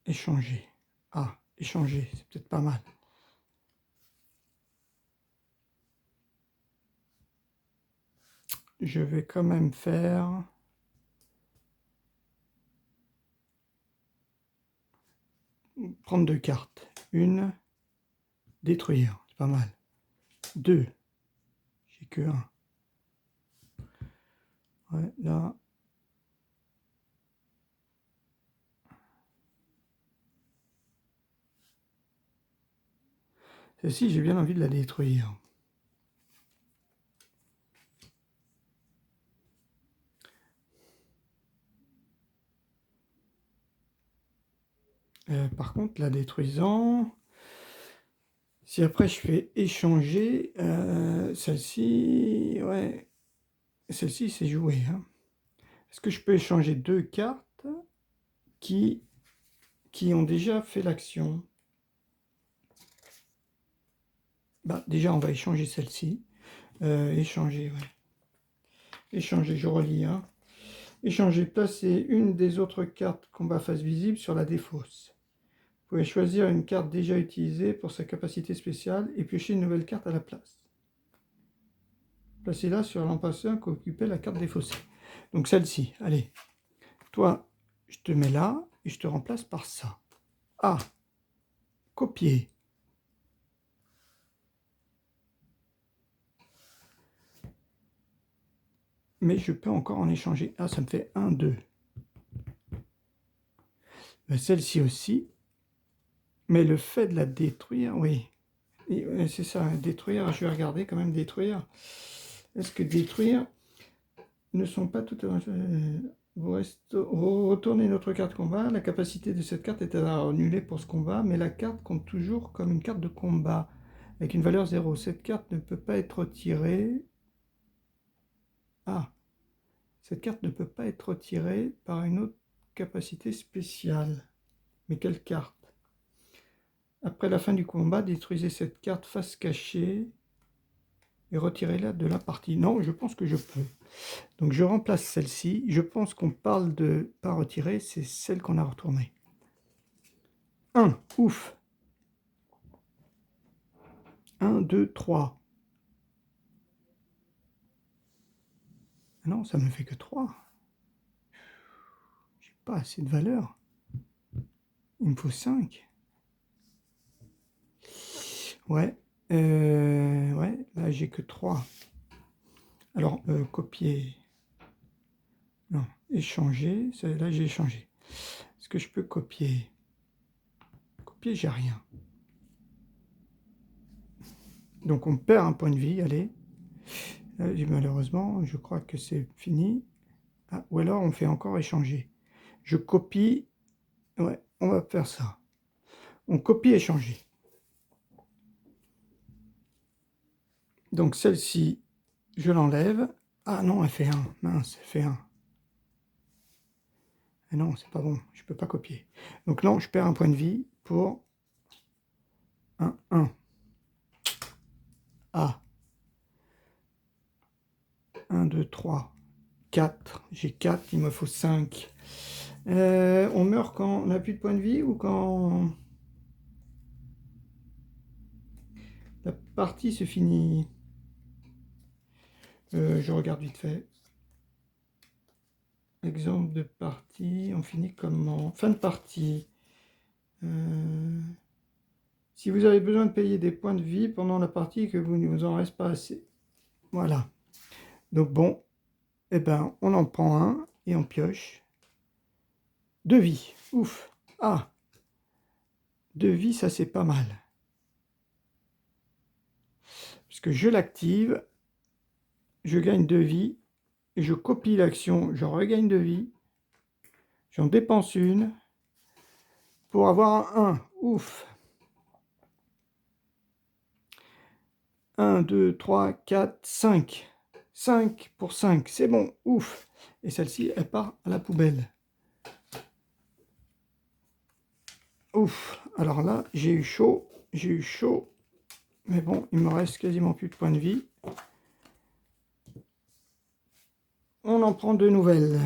[SPEAKER 1] Échanger. Ah, échanger, c'est peut-être pas mal. Je vais quand même faire... prendre 2 cartes. Une, détruire, c'est pas mal. 2, j'ai que 1. Ouais, là... Celle-ci, j'ai bien envie de la détruire. Par contre, la détruisant, si après je fais échanger, celle-ci, ouais, celle-ci c'est joué. Hein. Est-ce que je peux échanger 2 cartes qui ont déjà fait l'action? Bah, déjà, on va échanger celle-ci. Échanger, ouais. Échanger, je relis. Hein. Échanger, placer une des autres cartes combat face visible sur la défausse. Vous pouvez choisir une carte déjà utilisée pour sa capacité spéciale et piocher une nouvelle carte à la place. Placez-la sur l'emplacement qu'occupait la carte défaussée. Donc celle-ci, allez. Toi, je te mets là et je te remplace par ça. Ah, copier. Mais je peux encore en échanger. Ah, ça me fait 1, 2. Celle-ci aussi. Mais le fait de la détruire, oui. C'est ça, détruire, je vais regarder quand même détruire. Est-ce que détruire ne sont pas toutes... Vous retournez notre carte combat. La capacité de cette carte est à annuler pour ce combat, mais la carte compte toujours comme une carte de combat, avec une valeur 0. Cette carte ne peut pas être retirée... Ah, cette carte ne peut pas être retirée par une autre capacité spéciale. Mais quelle carte? Après la fin du combat, détruisez cette carte face cachée et retirez-la de la partie. Non, je pense que je peux. Donc je remplace celle-ci. Je pense qu'on parle de pas retirer, c'est celle qu'on a retournée. 1, ouf. 1, 2, 3. Non, ça ne me fait que 3. J'ai pas assez de valeur. Il me faut 5. Ouais. Ouais, là j'ai que 3. Alors, copier. Non, échanger. Là j'ai échangé. Est-ce que je peux copier? Copier, j'ai rien. Donc on perd un point de vie, allez. Malheureusement, je crois que c'est fini. Ah, ou alors on fait encore échanger. Je copie. Ouais, on va faire ça. On copie échanger. Donc celle-ci, je l'enlève. Ah non, elle fait 1. Mince, elle fait 1. Ah non, c'est pas bon. Je peux pas copier. Donc non, je perds un point de vie pour 1, 1. Ah. 1, 2, 3, 4. J'ai 4, il me faut 5. On meurt quand on n'a plus de points de vie ou quand la partie se finit? Je regarde vite fait. Exemple de partie, on finit comment? Fin de partie. Si vous avez besoin de payer des points de vie pendant la partie et que vous ne vous en reste pas assez. Voilà. Donc bon, eh ben, on en prend un et on pioche. 2 vies. Ouf. Ah. 2 vies, ça c'est pas mal. Puisque je l'active, je gagne 2 vies, et je copie l'action, je regagne 2 vies, j'en dépense une, pour avoir un 1. Ouf. 1, 2, 3, 4, 5. 5 pour 5, c'est bon, ouf. Et celle-ci, elle part à la poubelle. Ouf. Alors là, j'ai eu chaud. Mais bon, il me reste quasiment plus de points de vie. On en prend 2 nouvelles.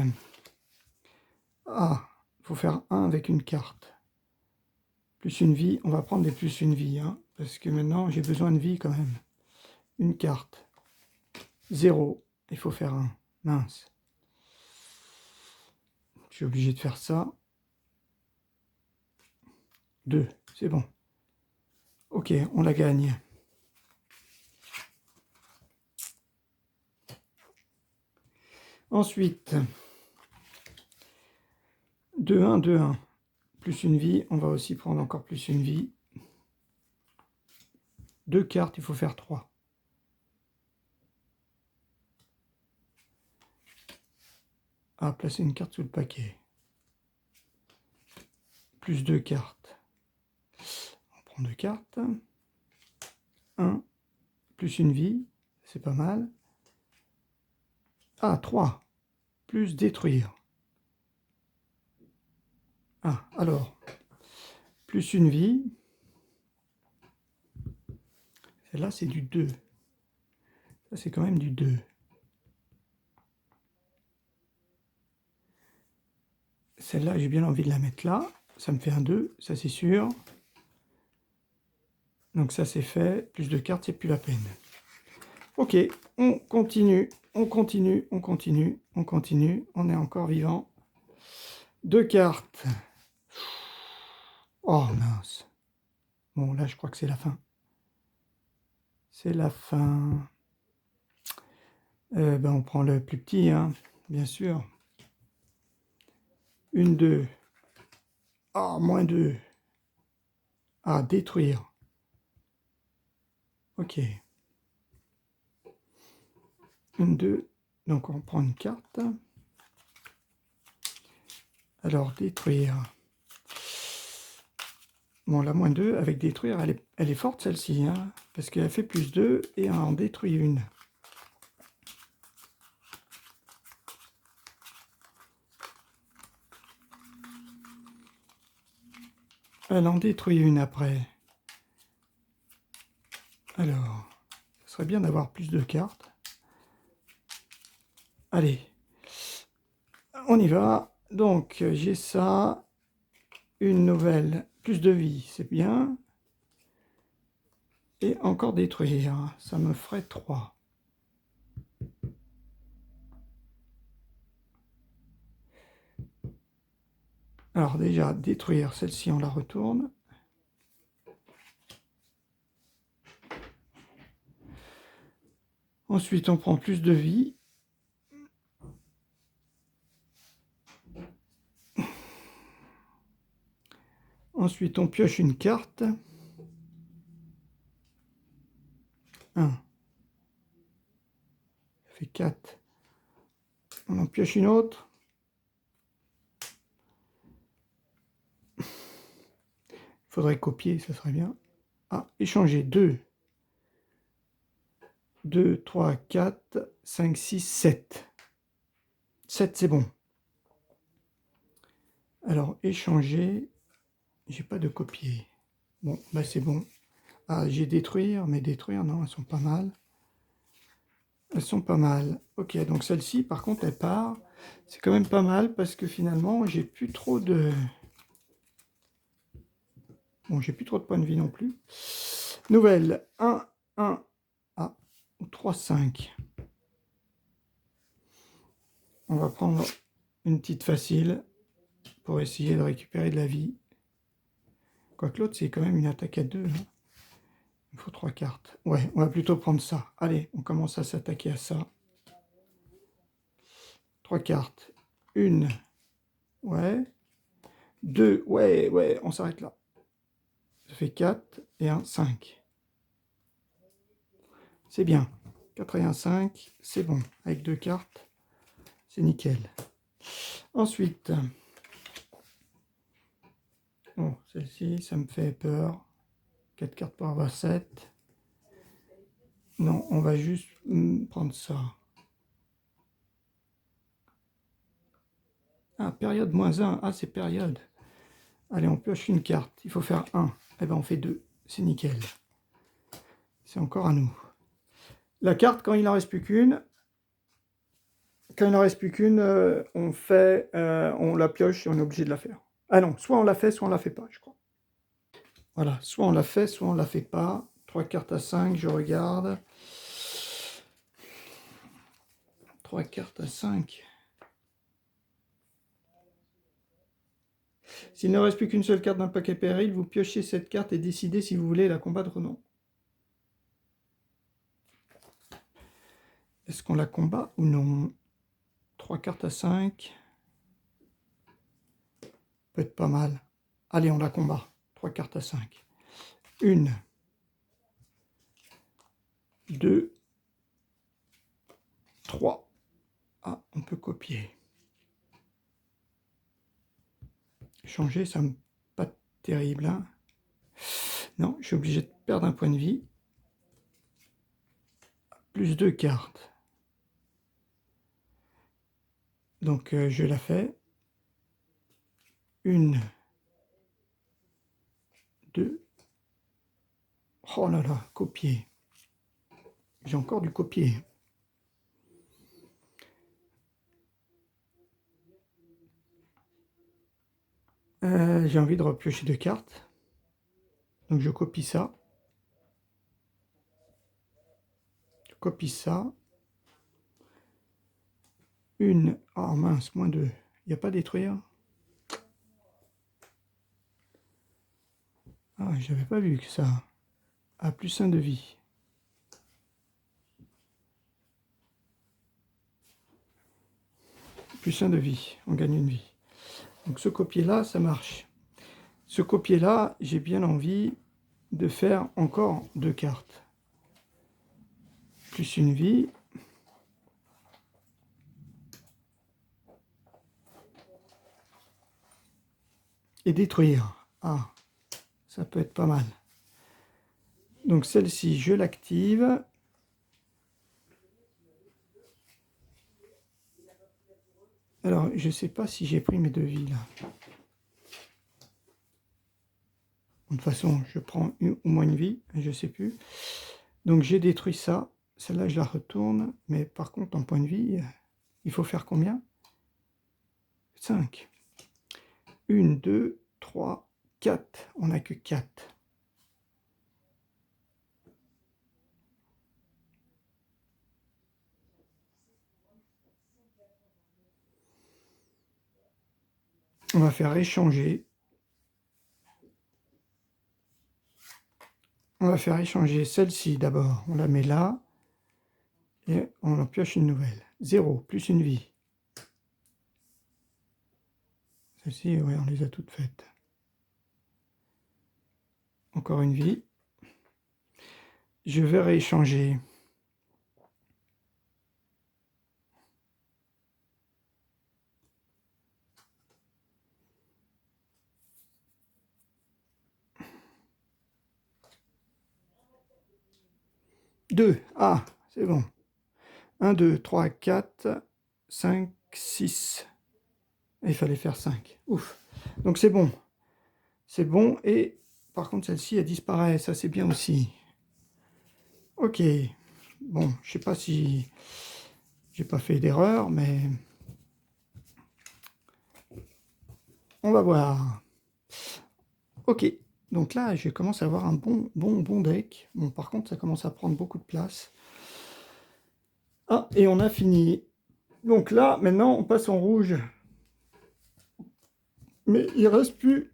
[SPEAKER 1] Ah, il faut faire 1 avec une carte. Plus une vie, on va prendre des plus une vie, hein, parce que maintenant, j'ai besoin de vie quand même. Une carte. 0. Il faut faire 1. Mince. Je suis obligé de faire ça. 2. C'est bon. Ok, on la gagne. Ensuite, 2, 1, 2, 1. Plus une vie, on va aussi prendre encore plus une vie. 2 cartes, il faut faire 3. Ah, placer une carte sous le paquet. Plus 2 cartes. On prend 2 cartes. 1, plus une vie, c'est pas mal. Ah, 3, plus détruire. Ah, alors, plus une vie. Celle-là, c'est du 2. Ça, c'est quand même du 2. Celle-là, j'ai bien envie de la mettre là. Ça me fait un 2, ça c'est sûr. Donc ça, c'est fait. Plus de cartes, c'est plus la peine. Ok, on continue, on continue, on continue, on continue. On est encore vivant. 2 cartes. Oh, mince. Bon, là, je crois que c'est la fin. C'est la fin. Ben, on prend le plus petit, hein, bien sûr. 1, 2. Ah, moins 2. Ah, détruire. Ok. 1, 2. Donc, on prend une carte. Alors, détruire. Bon, la moins 2, avec détruire, elle est forte celle-ci, hein, parce qu'elle fait plus 2 et elle en détruit une. Elle en détruit une après. Alors, ce serait bien d'avoir plus de cartes. Allez, on y va. Donc, j'ai ça. Une nouvelle, plus de vie, c'est bien. Et encore détruire, ça me ferait 3. Alors déjà, détruire, celle-ci, on la retourne. Ensuite, on prend plus de vie. Ensuite, on pioche une carte. 1. Ça fait 4. On en pioche une autre. Il faudrait copier, ça serait bien. Ah, échanger 2. 2, 3, 4, 5, 6, 7. 7, c'est bon. Alors, échanger. J'ai pas de copier. Bon, bah c'est bon. Ah, j'ai détruire, mais détruire, non, elles sont pas mal. Elles sont pas mal. Ok, donc celle-ci, par contre, elle part. C'est quand même pas mal parce que finalement, j'ai plus trop de... Bon, j'ai plus trop de points de vie non plus. Nouvelle, 1, 1, ah, 3, 5. On va prendre une petite facile pour essayer de récupérer de la vie. Quoique l'autre, c'est quand même une attaque à 2. Hein. Il faut 3 cartes. Ouais, on va plutôt prendre ça. Allez, on commence à s'attaquer à ça. 3 cartes. 1, ouais. 2, ouais, on s'arrête là. Ça fait 4 et 1, 5. C'est bien. 4 et 1, 5, c'est bon. Avec 2 cartes, c'est nickel. Ensuite, bon, celle-ci, ça me fait peur. 4 cartes pour avoir 7. Non, on va juste prendre ça. Ah, période -1. Ah, c'est période. Allez, on pioche une carte. Il faut faire 1. Eh bien, on fait 2. C'est nickel. C'est encore à nous. La carte, quand il n'en reste plus qu'une, on la pioche et on est obligé de la faire. Ah non, soit on la fait, soit on la fait pas, je crois. Voilà, soit on la fait, soit on la fait pas. 3 cartes à 5, je regarde. 3 cartes à 5. S'il ne reste plus qu'une seule carte d'un paquet péril, vous piochez cette carte et décidez si vous voulez la combattre ou non. Est-ce qu'on la combat ou non? 3 cartes à 5. Peut être pas mal. Allez, on la combat. 3 cartes à 5. 1, 2, 3. Ah, on peut copier. Changer, ça me pas terrible. Hein. Non, je suis obligé de perdre un point de vie. Plus 2 cartes. Donc, je la fais. 1, 2. Oh là là, copier. J'ai encore du copier. J'ai envie de repiocher 2 cartes. Donc, je copie ça. Je copie ça. 1. Oh mince, -2. Il n'y a pas détruire. Ah, j'avais pas vu que ça. Ah, plus 1 de vie. Plus 1 de vie. On gagne une vie. Donc ce copier-là, ça marche. Ce copier-là, j'ai bien envie de faire encore 2 cartes. Plus une vie. Et détruire. Ah, ça peut être pas mal. Donc celle-ci, je l'active. Alors, je ne sais pas si j'ai pris mes 2 vies là. De toute façon, je prends au moins une vie, je ne sais plus. Donc j'ai détruit ça. Celle-là, je la retourne. Mais par contre, en point de vie, il faut faire combien? 5. 1, 2, 3, 4. On n'a que 4. On va faire échanger. On va faire échanger celle-ci d'abord. On la met là. Et on en pioche une nouvelle. 0, plus une vie. Celle-ci, ouais, on les a toutes faites. Encore une vie. Je vais rééchanger. Deux. Ah, c'est bon. 1, 2, 3, 4, 5, 6. Il fallait faire 5. Ouf. Donc c'est bon. C'est bon. Et par contre, celle-ci, elle disparaît. Ça, c'est bien aussi. Ok. Bon, je sais pas si j'ai pas fait d'erreur, mais on va voir. Ok. Donc là, je commence à avoir un bon deck. Bon, par contre, ça commence à prendre beaucoup de place. Ah, et on a fini. Donc là, maintenant, on passe en rouge. Mais il reste plus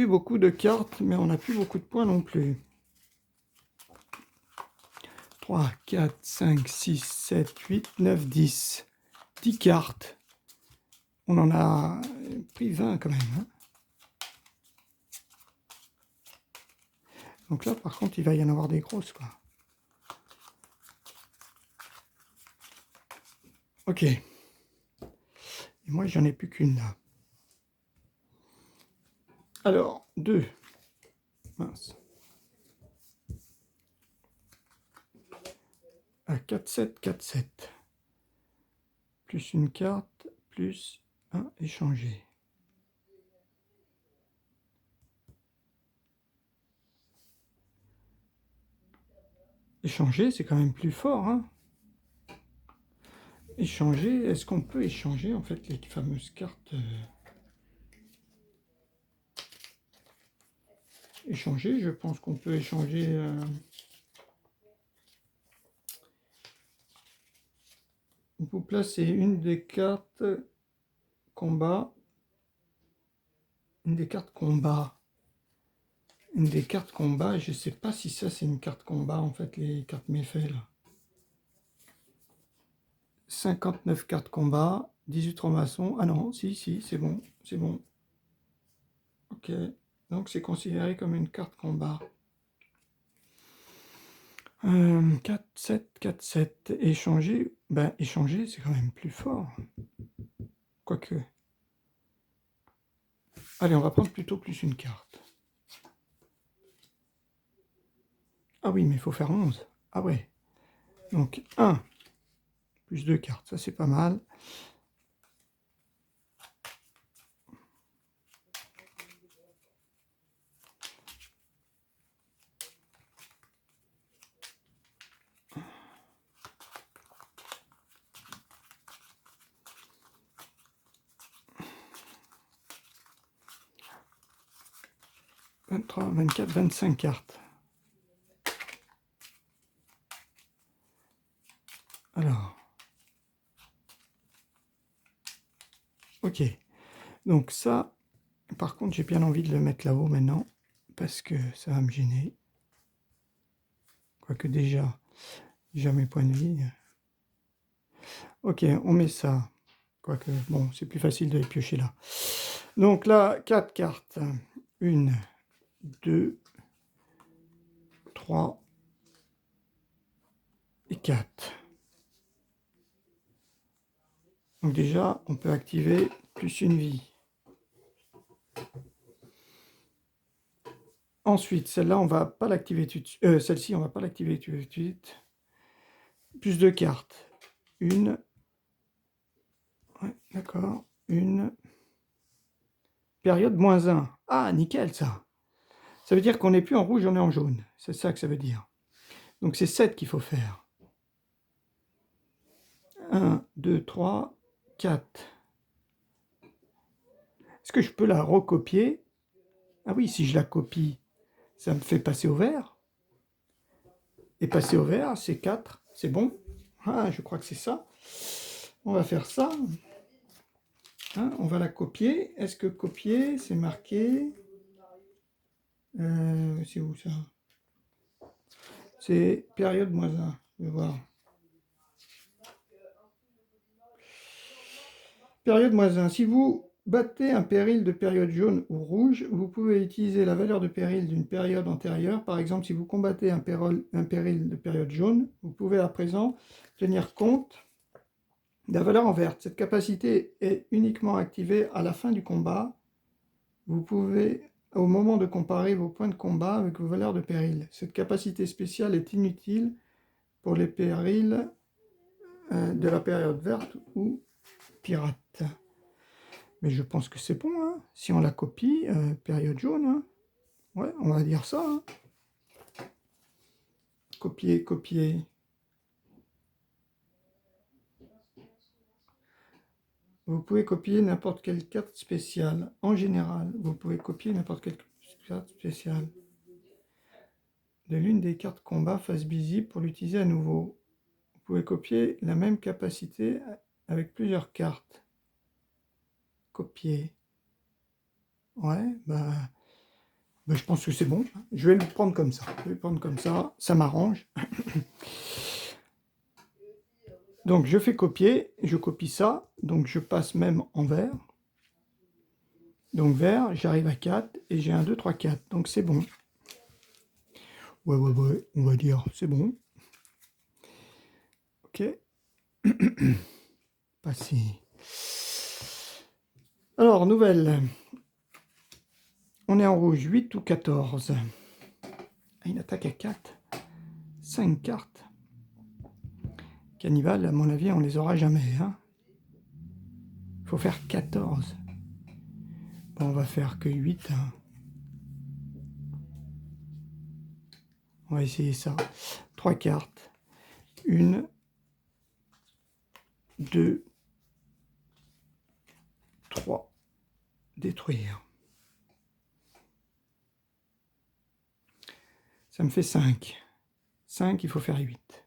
[SPEAKER 1] beaucoup de cartes, mais on n'a plus beaucoup de points non plus. 3, 4, 5, 6, 7, 8, 9, 10. 10 cartes. On en a pris 20 quand même. Hein. Donc là, par contre, il va y en avoir des grosses, quoi. Ok. Et moi, j'en ai plus qu'une, là. Alors, 2. Mince. À 4, 7, 4, 7. Plus une carte, plus un échangé. Échanger, c'est quand même plus fort, hein. Échanger, est-ce qu'on peut échanger, en fait, les fameuses cartes échanger, je pense qu'on peut échanger... Vous placez une des cartes combat. Une des cartes combat. Une des cartes combat, je sais pas si ça c'est une carte combat, en fait, les cartes méfaits, là. 59 cartes combat, 18 francs-maçons. Ah non, si, c'est bon, c'est bon. Ok, donc c'est considéré comme une carte combat. 4, 7, 4, 7. Échanger, ben échanger c'est quand même plus fort. Quoique. Allez, on va prendre plutôt plus une carte. Ah oui, mais il faut faire 11. Ah ouais. Donc 1, plus 2 cartes, ça c'est pas mal. « 23, 24, 25 cartes. Alors. Ok. Donc ça, par contre, j'ai bien envie de le mettre là-haut maintenant, parce que ça va me gêner. Quoique déjà mes points de vie. Ok, on met ça. Quoique, bon, c'est plus facile de les piocher là. Donc là, 4 cartes. 1, 2, 3 et 4. Donc déjà, on peut activer plus une vie. Ensuite, celle-là, on va pas l'activer tout de suite. Celle-ci, on va pas l'activer tout de suite. Plus de cartes. 1. Ouais, d'accord. 1. Période -1. Ah, nickel, ça. Ça veut dire qu'on n'est plus en rouge, on est en jaune. C'est ça que ça veut dire. Donc c'est 7 qu'il faut faire. 1, 2, 3, 4. Est-ce que je peux la recopier? Ah oui, si je la copie, ça me fait passer au vert. Et passer au vert, c'est 4. C'est bon? Ah, je crois que c'est ça. On va faire ça. Hein, on va la copier. Est-ce que copier, c'est marqué? C'est où ça? C'est période -1. Je vais voir. Période -1. Si vous battez un péril de période jaune ou rouge, vous pouvez utiliser la valeur de péril d'une période antérieure. Par exemple, si vous combattez un péril de période jaune, vous pouvez à présent tenir compte de la valeur en verte. Cette capacité est uniquement activée à la fin du combat. Vous pouvez, au moment de comparer vos points de combat avec vos valeurs de péril. Cette capacité spéciale est inutile pour les périls de la période verte ou pirate. Mais je pense que c'est bon, hein, si on la copie, période jaune. Hein. Ouais, on va dire ça. Hein. Copier, copier. Vous pouvez copier n'importe quelle carte spéciale. En général, vous pouvez copier n'importe quelle carte spéciale de l'une des cartes combat face visible pour l'utiliser à nouveau. Vous pouvez copier la même capacité avec plusieurs cartes. Copier. Ouais, je pense que c'est bon. Je vais le prendre comme ça. Je vais le prendre comme ça m'arrange. Donc je fais copier, je copie ça, donc je passe même en vert. Donc vert, j'arrive à 4 et j'ai 1, 2, 3, 4. Donc c'est bon. Ouais, on va dire c'est bon. Ok. Passer. Alors, nouvelle. On est en rouge, 8 ou 14. Une attaque à 4. 5 cartes. Cannibale, à mon avis, on les aura jamais. Hein. Faut faire 14. Bon, on va faire que 8. Hein. On va essayer ça. 3 cartes. 1, 2, 3. Détruire. Ça me fait 5. 5, il faut faire 8.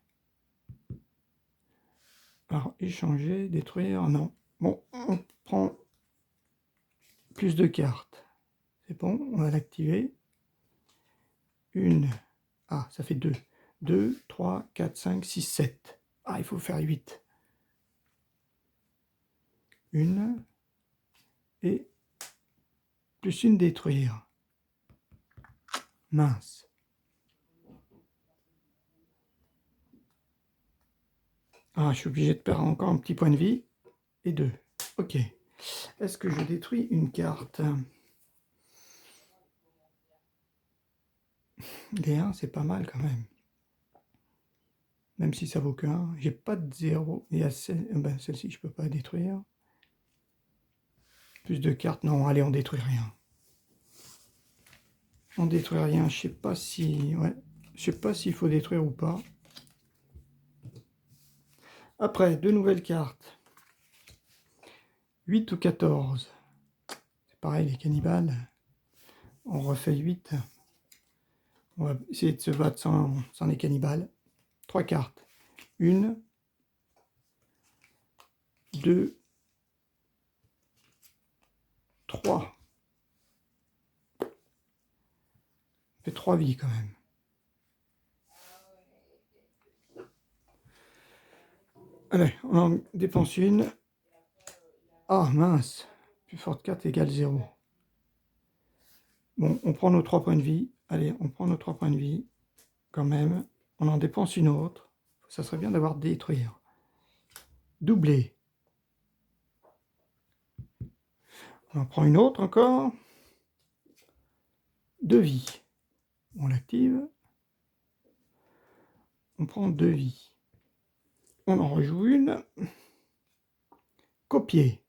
[SPEAKER 1] Alors, échanger, détruire, non. Bon, on prend plus de cartes. C'est bon, on va l'activer. 1. Ah, ça fait 2. 2, 3, 4, 5, 6, 7. Ah, il faut faire 8. 1. Et plus une détruire. Mince. Ah, je suis obligé de perdre encore un petit point de vie. Et 2. Ok. Est-ce que je détruis une carte? Les 1, c'est pas mal quand même. Même si ça vaut que 1. J'ai pas de 0. Et à celle-ci, je peux pas détruire. Plus de cartes. Non, allez, on détruit rien. On détruit rien. Je sais pas si... Ouais. Je sais pas s'il faut détruire ou pas. Après, 2 nouvelles cartes. 8 ou 14. C'est pareil, les cannibales. On refait 8. On va essayer de se battre sans les cannibales. 3 cartes. 1, 2, 3. Ça fait 3 vies quand même. Allez, on en dépense une. Ah mince. Plus forte 4 égale 0. Bon, on prend nos 3 points de vie. Allez, on prend nos 3 points de vie. Quand même. On en dépense une autre. Ça serait bien d'avoir détruire. Doubler. On en prend une autre encore. 2 vies. On l'active. On prend 2 vies. On en rejoue une. Copier.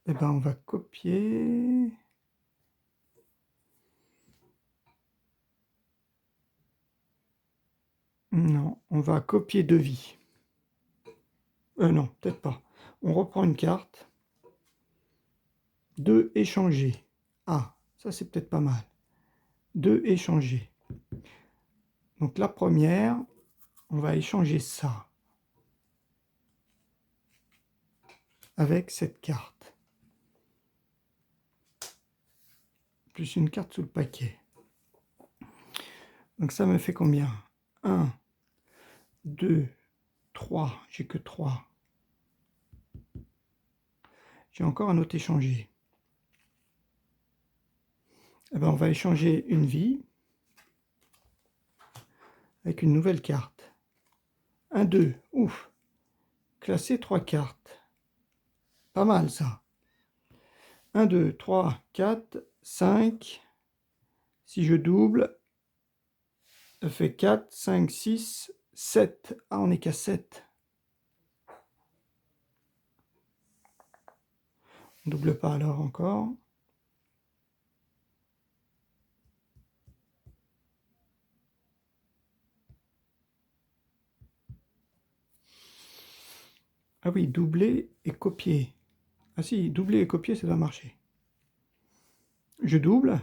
[SPEAKER 1] Eh ben, on va copier. Non, on va copier 2 vies. Non, peut-être pas. On reprend une carte. 2 échanger. Ah, ça c'est peut-être pas mal. 2 échanger. Donc la première, on va échanger ça. Avec cette carte. Plus une carte sous le paquet. Donc ça me fait combien? 1, 2, 3. J'ai que 3. J'ai encore un autre échanger. Eh ben, on va échanger une vie avec une nouvelle carte. 1, 2. Ouf. Classer 3 cartes. Pas mal ça. 1, 2, 3, 4, 5. Si je double, ça fait 4, 5, 6, 7. Ah, on n'est qu'à 7. On double pas alors encore. Ah oui, doubler et copier. Ah si, doubler et copier, ça doit marcher. Je double.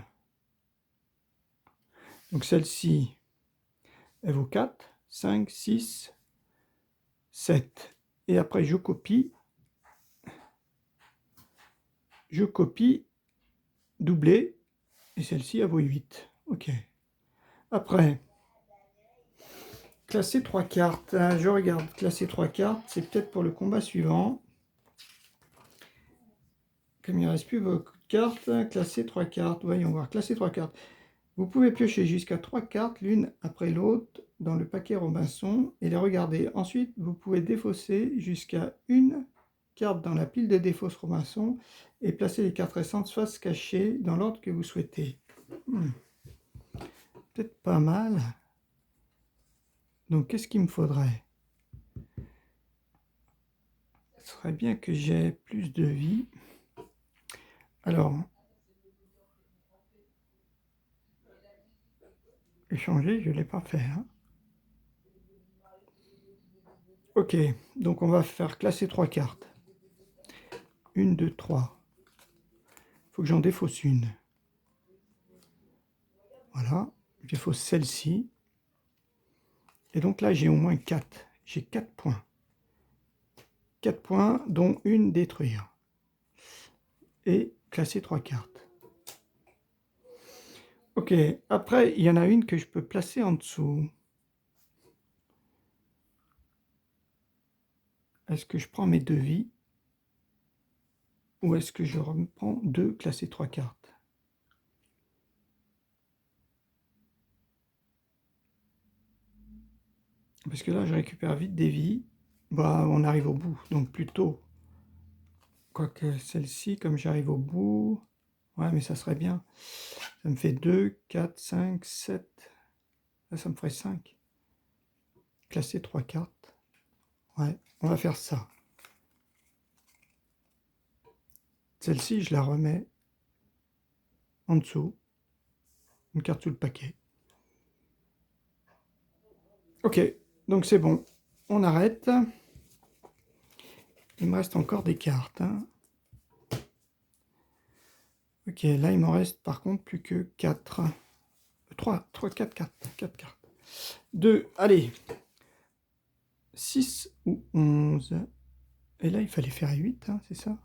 [SPEAKER 1] Donc celle-ci, elle vaut 4, 5, 6, 7. Et après, je copie, doubler, et celle-ci, elle vaut 8. Ok. Après, classer 3 cartes. Je regarde, classer 3 cartes, c'est peut-être pour le combat suivant. Comme il ne reste plus beaucoup de cartes, classer 3 cartes. Voyons voir, classer 3 cartes. Vous pouvez piocher jusqu'à 3 cartes, l'une après l'autre, dans le paquet Robinson et les regarder. Ensuite, vous pouvez défausser jusqu'à une carte dans la pile de défausse Robinson et placer les cartes récentes face cachée dans l'ordre que vous souhaitez. Peut-être pas mal. Donc, qu'est-ce qu'il me faudrait? Ce serait bien que j'ai plus de vie. Alors, échanger, je ne l'ai pas fait. Hein. Ok, donc on va faire classer 3 cartes. 1, 2, 3. Il faut que j'en défausse une. Voilà, je défausse celle-ci. Et donc là, j'ai au moins 4. J'ai 4 points. 4 points, dont une détruire. Et classer 3 cartes. Ok, après, il y en a une que je peux placer en dessous. Est-ce que je prends mes 2 vies? Ou est-ce que je reprends 2, classer 3 cartes? Parce que là, je récupère vite des vies. Bah, on arrive au bout, donc plutôt. Quoique celle-ci, comme j'arrive au bout... Ouais, mais ça serait bien. Ça me fait 2, 4, 5, 7. Là, ça me ferait 5. Classer 3 cartes. Ouais, on va faire ça. Celle-ci, je la remets en dessous. Une carte sous le paquet. Ok, donc c'est bon. On arrête. Il me reste encore des cartes. Hein. Ok, là, il m'en reste par contre plus que 4. 4 cartes. 4 cartes. 2, allez. 6 ou 11. Et là, il fallait faire 8, hein, c'est ça?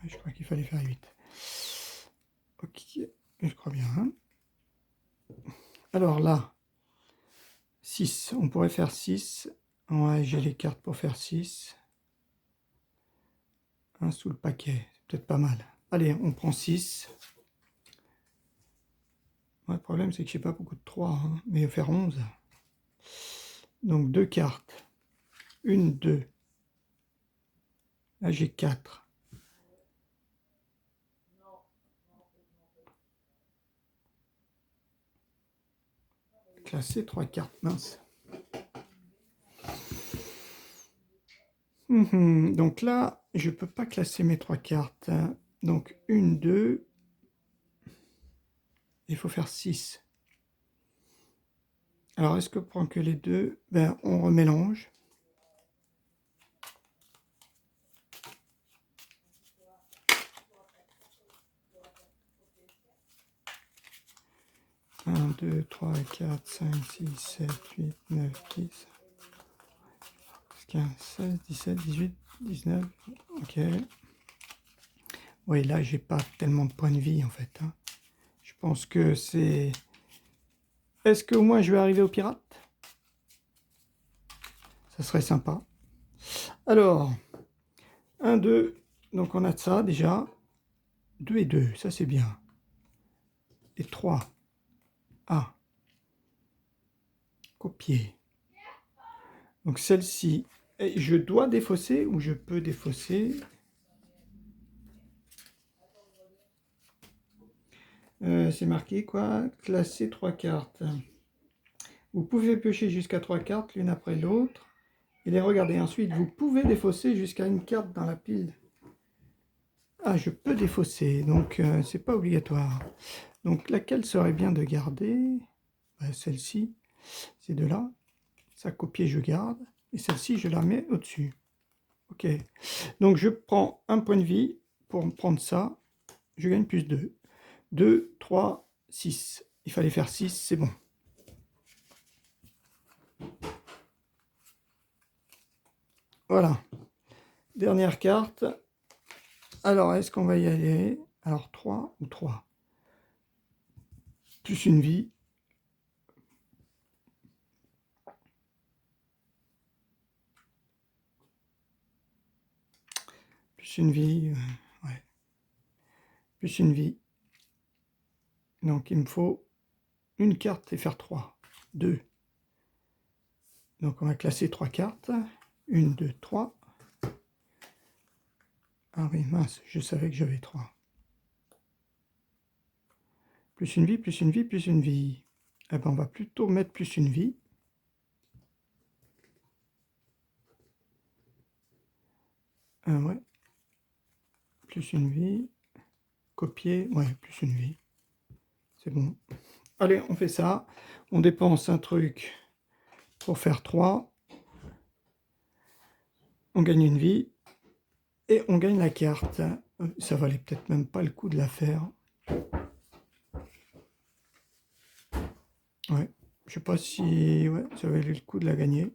[SPEAKER 1] Je crois qu'il fallait faire 8. Ok, je crois bien. Hein. Alors là, 6, on pourrait faire 6. Ouais, j'ai les cartes pour faire 6. Un sous le paquet, c'est peut-être pas mal. Allez, on prend 6. Ouais, le problème, c'est que j'ai pas beaucoup de 3, hein, mais faire 11. Donc 2 cartes. 1, 2. Là, j'ai 4. Classer 3 cartes, mince. Donc là, je peux pas classer mes 3 cartes. Hein. Donc 1, 2. Il faut faire 6. Alors, est-ce que prend que les deux? Ben, on remélange. Un, 2, 3, 4, 5, 6, 7, 8, 9, 10, 15, 16, 17, 18, 19. Ok. Oui, là, j'ai pas tellement de points de vie, en fait. Hein. Je pense que c'est... Est-ce qu'au moins je vais arriver au pirate? Ça serait sympa. Alors, 1, 2. Donc, on a de ça, déjà. 2 et 2, ça, c'est bien. Et 3. Ah. Copier. Donc, celle-ci, je dois défausser ou je peux défausser? C'est marqué quoi? Classer 3 cartes. Vous pouvez piocher jusqu'à 3 cartes l'une après l'autre et les regarder. Ensuite, vous pouvez défausser jusqu'à une carte dans la pile. Ah, je peux défausser, donc c'est pas obligatoire. Donc laquelle serait bien de garder? Celle-ci. Ces deux-là. Ça, copier, je garde. Et celle-ci, je la mets au-dessus. Ok. Donc, je prends un point de vie pour prendre ça. Je gagne plus 2. 2, 3, 6. Il fallait faire 6, c'est bon. Voilà. Dernière carte. Alors, est-ce qu'on va y aller? Alors, 3 ou 3. Plus une vie. Plus une vie. Ouais. Plus une vie. Donc, il me faut une carte et faire 3. 2. Donc, on va classer 3 cartes. 1, 2, 3. Ah oui, mince, je savais que j'avais 3. Plus une vie, plus une vie, plus une vie. Eh ben, on va plutôt mettre plus une vie. Ouais. Plus une vie. Copier. Ouais, plus une vie. C'est bon. Allez, on fait ça. On dépense un truc pour faire 3. On gagne une vie. Et on gagne la carte. Ça valait peut-être même pas le coup de la faire. Ouais. Je sais pas si ouais, ça valait le coup de la gagner.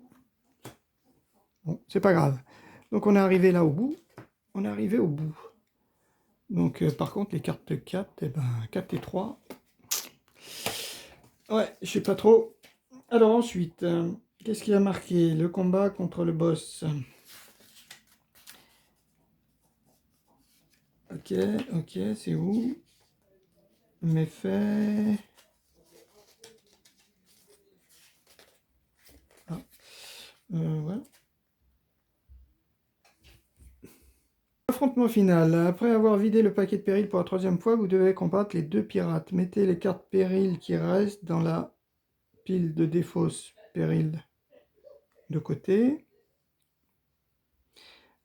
[SPEAKER 1] Bon, c'est pas grave. Donc on est arrivé là au bout. On est arrivé au bout. Donc par contre les cartes 4, eh ben 4 et 3. Ouais, je sais pas trop. Alors ensuite, qu'est-ce qu'il a marqué? Le combat contre le boss. Ok, ok, c'est où? Méfait. Ah, ouais. Affrontement final. Après avoir vidé le paquet de péril pour la 3e fois, vous devez combattre les 2 pirates. Mettez les cartes péril qui restent dans la pile de défausse péril de côté.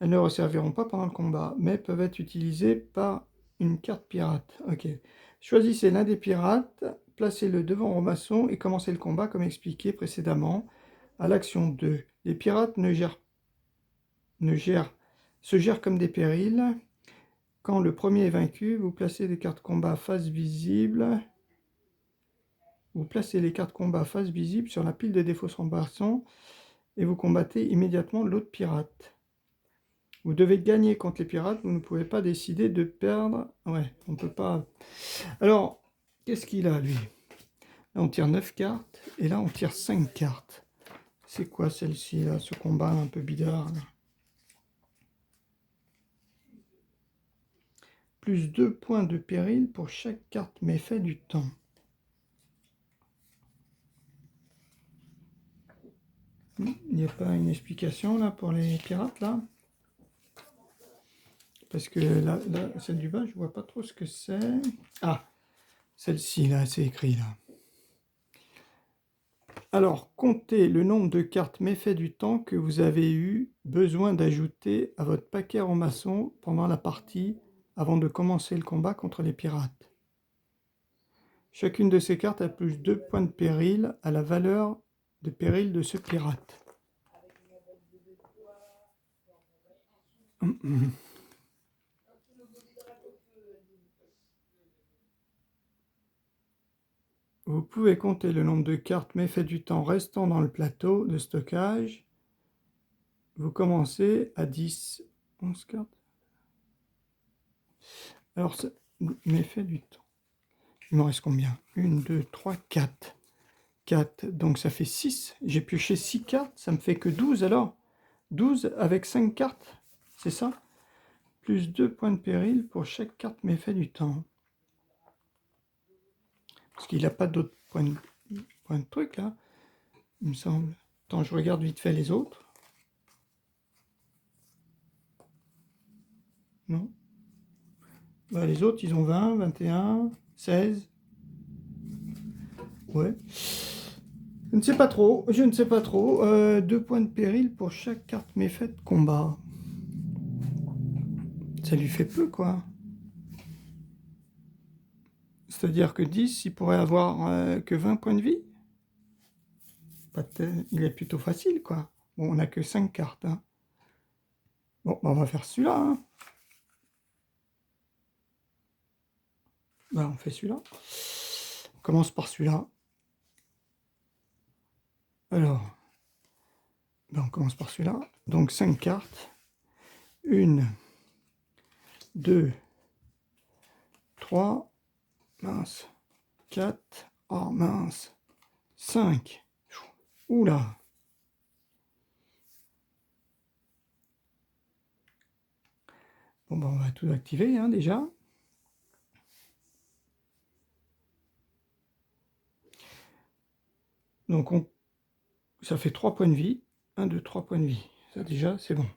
[SPEAKER 1] Elles ne resserviront pas pendant le combat, mais peuvent être utilisées par une carte pirate. Ok. Choisissez l'un des pirates, placez-le devant Romasson et commencez le combat comme expliqué précédemment à l'action 2. Les pirates se gèrent comme des périls. Quand le premier est vaincu, vous placez les cartes combat face visible. Vous placez les cartes combat face visible sur la pile de défausse Romasson et vous combattez immédiatement l'autre pirate. Vous devez gagner contre les pirates, vous ne pouvez pas décider de perdre. Ouais, on peut pas. Alors, qu'est-ce qu'il a, lui? Là, on tire 9 cartes, et là, on tire 5 cartes. C'est quoi celle-ci, là, ce combat un peu bidard, là? Plus 2 points de péril pour chaque carte méfait du temps. Il n'y a pas une explication, là, pour les pirates, là? Parce que là, celle du bas, je vois pas trop ce que c'est. Ah, celle-ci, là, c'est écrit, là. Alors, comptez le nombre de cartes méfaits du temps que vous avez eu besoin d'ajouter à votre paquet Romasson pendant la partie avant de commencer le combat contre les pirates. Chacune de ces cartes a plus 2 points de péril à la valeur de péril de ce pirate. Vous pouvez compter le nombre de cartes méfaits du temps restant dans le plateau de stockage. Vous commencez à 10. 11 cartes. Alors, méfaits du temps. Il m'en reste combien? 1, 2, 3, 4. 4, donc ça fait 6. J'ai pioché 6 cartes, ça me fait que 12 alors. 12 avec 5 cartes, c'est ça? Plus 2 points de péril pour chaque carte méfait du temps. Parce qu'il n'a pas d'autres points de truc là, il me semble. Attends, je regarde vite fait les autres. Non. Bah, les autres, ils ont 20, 21, 16. Ouais. Je ne sais pas trop, je ne sais pas trop. 2 points de péril pour chaque carte méfait de combat. Ça lui fait peu, quoi. C'est-à-dire que 10, il pourrait avoir que 20 points de vie. il est plutôt facile, quoi. Bon, on n'a que 5 cartes. Hein. Bon, bah, on va faire celui-là. Hein. Bah, on fait celui-là. On commence par celui-là. Alors, ben, on commence par celui-là. Donc 5 cartes. 1, 2, 3, mince, 4, oh mince, 5. Oula. Bon, ben, on va tout activer hein, déjà. Donc ça fait 3 points de vie. 1, 2, 3 points de vie. Ça déjà, c'est bon.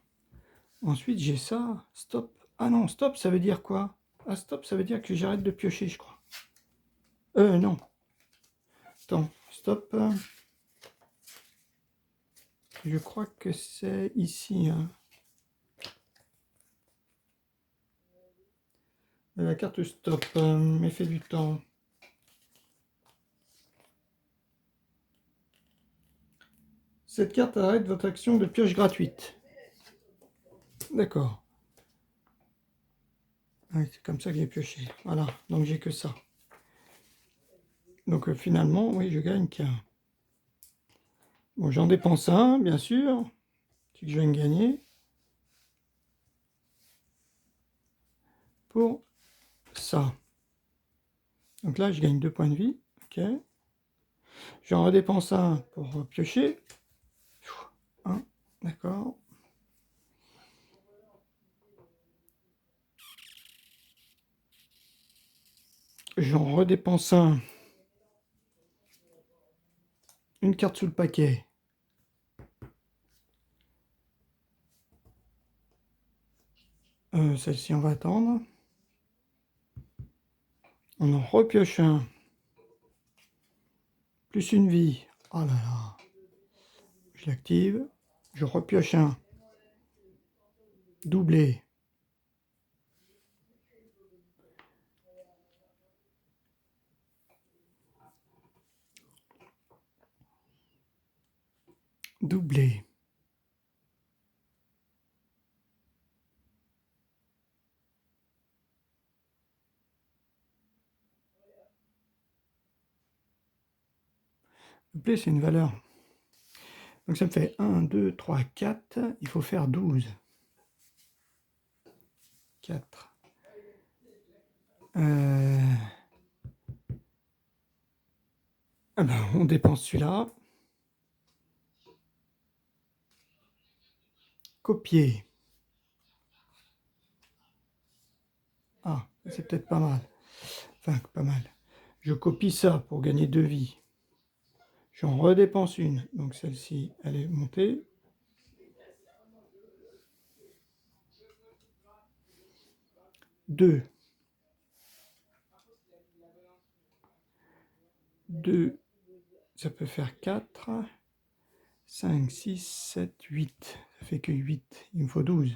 [SPEAKER 1] Ensuite, j'ai ça. Stop. Ah non, stop, ça veut dire quoi? Ah, stop, ça veut dire que j'arrête de piocher, je crois. Non. Attends, stop. Je crois que c'est ici. Hein. La carte stop, effet du temps. Cette carte arrête votre action de pioche gratuite. D'accord. Oui, c'est comme ça que j'ai pioché. Voilà, donc j'ai que ça. Donc finalement, oui, je gagne qu'un. Bon, j'en dépense un, bien sûr. C'est que je viens de gagner. Pour ça. Donc là, je gagne 2 points de vie. Ok. J'en redépense un pour piocher. Un, d'accord. J'en redépense un. Une carte sous le paquet. Celle-ci, on va attendre. On en repioche un. Plus une vie. Oh là là. Je l'active. Je repioche un. Doublé. Doublé. Doublé, c'est une valeur. Donc ça me fait 1, 2, 3, 4. Il faut faire 12. 4. Ah ben, on dépense celui-là. Copier. Ah, c'est peut-être pas mal. Enfin, pas mal. Je copie ça pour gagner 2 vies. J'en redépense une. Donc celle-ci, elle est montée. Deux. 2, ça peut faire 4. 5, 6, 7, 8. Ça fait que 8. Il me faut 12.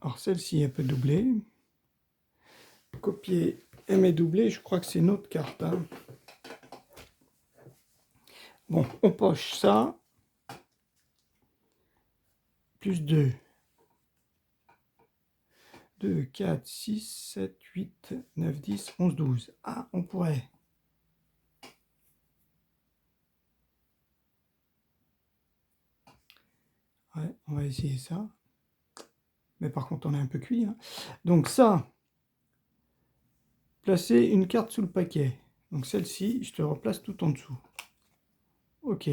[SPEAKER 1] Alors celle-ci, elle peut doubler. Copier et met doubler, je crois que c'est une autre carte. Hein. Bon, on poche ça. Plus 2. 2, 4, 6, 7, 8, 9, 10, 11, 12. Ah, on pourrait. Ouais, on va essayer ça. Mais par contre, on est un peu cuit. Hein. Donc ça, placer une carte sous le paquet. Donc celle-ci, je te replace tout en dessous. Ok.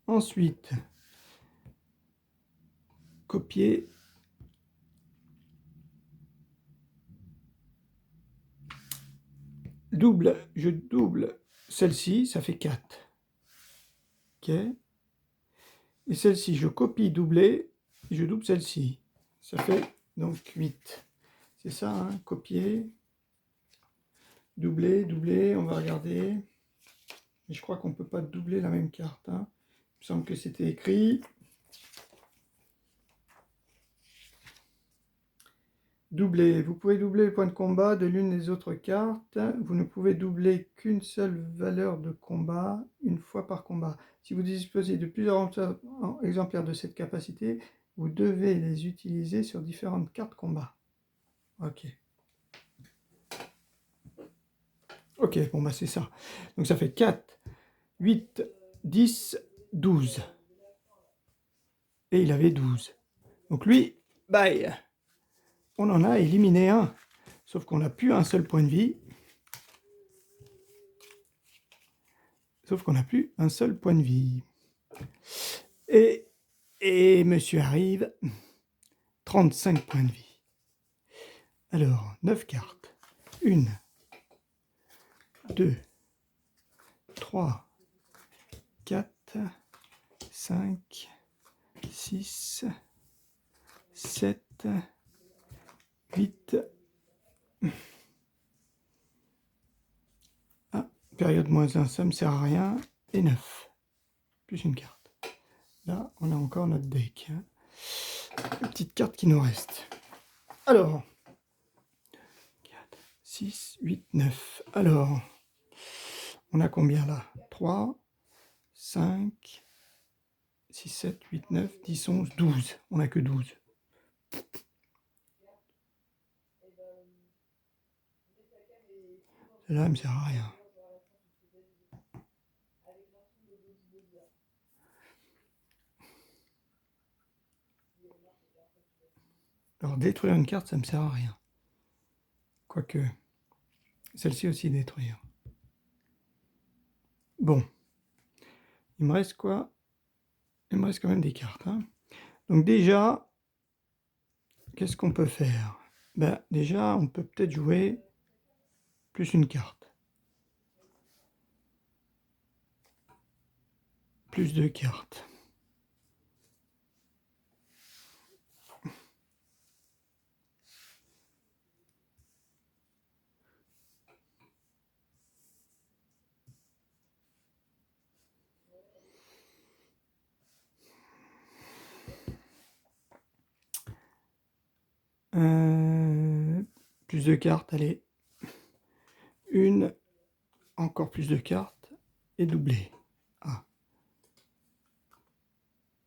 [SPEAKER 1] Ensuite, copier. Double, je double celle-ci, ça fait 4. Ok. Et celle-ci, je copie, doubler, et je double celle-ci. Ça fait donc 8. C'est ça, hein, copier, doubler, doubler, on va regarder. Mais je crois qu'on ne peut pas doubler la même carte. Hein. Il me semble que c'était écrit. Doubler. Vous pouvez doubler les points de combat de l'une des autres cartes. Vous ne pouvez doubler qu'une seule valeur de combat une fois par combat. Si vous disposez de plusieurs exemplaires de cette capacité, vous devez les utiliser sur différentes cartes combat. Ok. Ok, bon bah c'est ça. Donc ça fait 4, 8, 10, 12. Et il avait 12. Donc lui, bye. On en a éliminé un. Sauf qu'on n'a plus un seul point de vie. Sauf qu'on n'a plus un seul point de vie. Et monsieur arrive, 35 points de vie. Alors, 9 cartes. 1, 2, 3, 4, 5, 6, 7, 8. Ah, période -1, ça ne me sert à rien. Et 9. Plus une carte. Là, on a encore notre deck. Les petites cartes qui nous restent. Alors, 4, 6, 8, 9. Alors, on a combien là? 3, 5, 6, 7, 8, 9, 10, 11, 12. On n'a que 12. Celle-là, elle me sert à rien. Alors, détruire une carte, ça me sert à rien. Quoique, celle-ci aussi détruire. Bon. Il me reste quoi? Il me reste quand même des cartes. Hein. Donc déjà, qu'est-ce qu'on peut faire? Ben, déjà, on peut peut-être jouer plus une carte. Plus de cartes. Plus de cartes, allez. Une, encore plus de cartes, et doubler. Ah.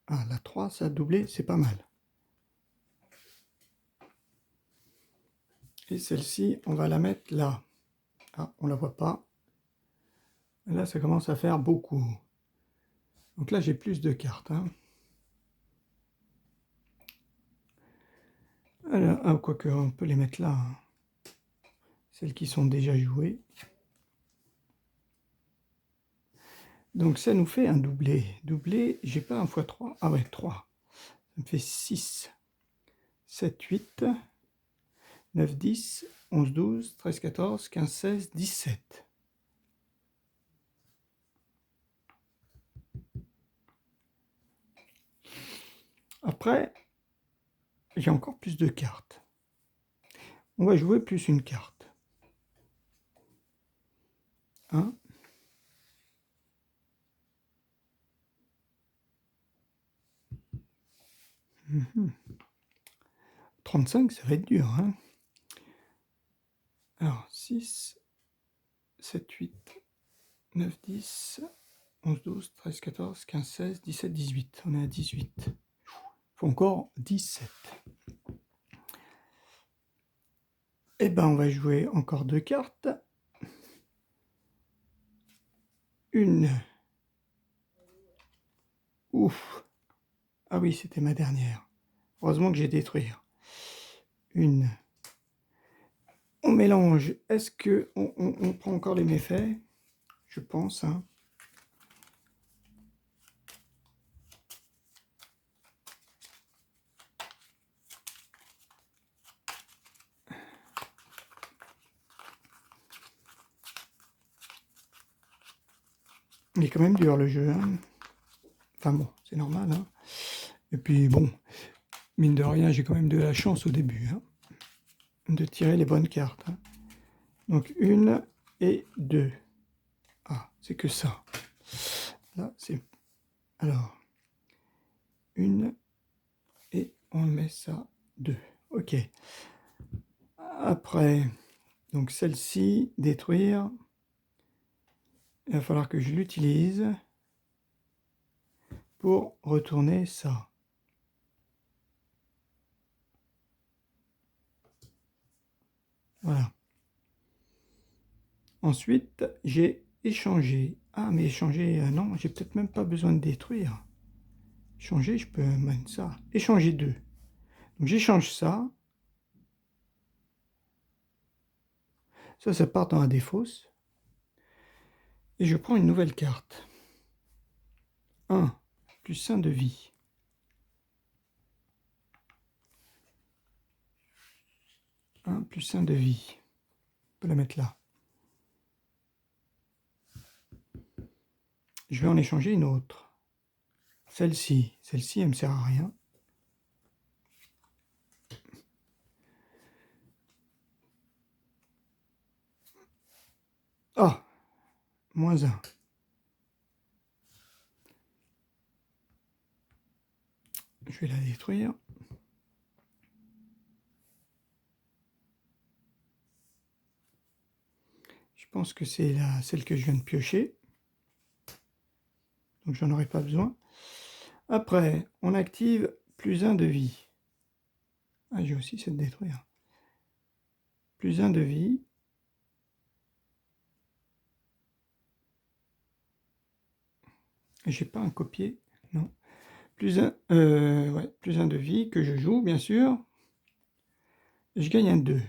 [SPEAKER 1] Ah, la 3, ça a doublé, c'est pas mal. Et celle-ci, on va la mettre là. Ah, on la voit pas. Là, ça commence à faire beaucoup. Donc là, j'ai plus de cartes. Hein. Alors, ah, quoique, on peut les mettre là. Hein. Celles qui sont déjà jouées. Donc ça nous fait un doublé. Doublé, j'ai pas un x 3. Ah ouais, 3. Ça me fait 6, 7, 8, 9, 10, 11, 12, 13, 14, 15, 16, 17. Après, j'ai encore plus de cartes. On va jouer plus une carte. 1. Mmh. 35, ça va être dur. Hein. Alors, 6, 7, 8, 9, 10, 11, 12, 13, 14, 15, 16, 17, 18. On est à 18. Il faut encore 17. Eh ben, on va jouer encore 2 cartes. Une. Ouf. Ah oui, c'était ma dernière. Heureusement que j'ai détruire. Une. On mélange. Est-ce que on prend encore les méfaits? Je pense. Hein. Il est quand même dur le jeu. Hein. Enfin bon, c'est normal. Hein. Et puis bon, mine de rien, j'ai quand même de la chance au début. Hein, de tirer les bonnes cartes. Hein. Donc 1 et 2. Ah, c'est que ça. Là, c'est... Alors, 1 et on met ça 2. Ok. Après, donc celle-ci, détruire. Il va falloir que je l'utilise pour retourner ça. Voilà. Ensuite, j'ai échangé. Ah, mais échanger, non, j'ai peut-être même pas besoin de détruire. Changer, je peux mettre ça. Échanger 2. Donc j'échange ça. Ça part dans la défausse. Et je prends une nouvelle carte. 1 plus 1 de vie. 1 plus 1 de vie. On peut la mettre là. Je vais en échanger une autre. Celle-ci. Celle-ci, elle ne me sert à rien. Ah, moins 1. Je vais la détruire. Je pense que c'est celle que je viens de piocher. Donc j'en aurai pas besoin. Après, on active plus 1 de vie. Ah, j'ai aussi cette détruire. Plus 1 de vie. J'ai pas un copier, non. Plus 1, ouais, plus 1 de vie que je joue, bien sûr. Et je gagne un 2.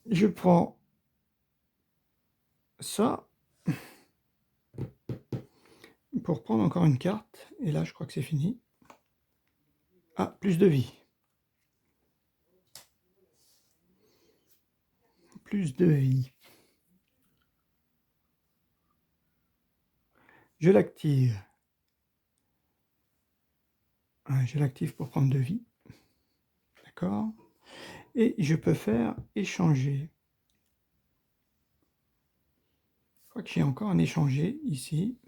[SPEAKER 1] Je prends ça pour prendre encore une carte. Et là, je crois que c'est fini. Ah, plus de vie. Plus de vie. Je l'active. Je l'active pour prendre de vie. D'accord. Et je peux faire échanger. Je crois que j'ai encore un échanger ici.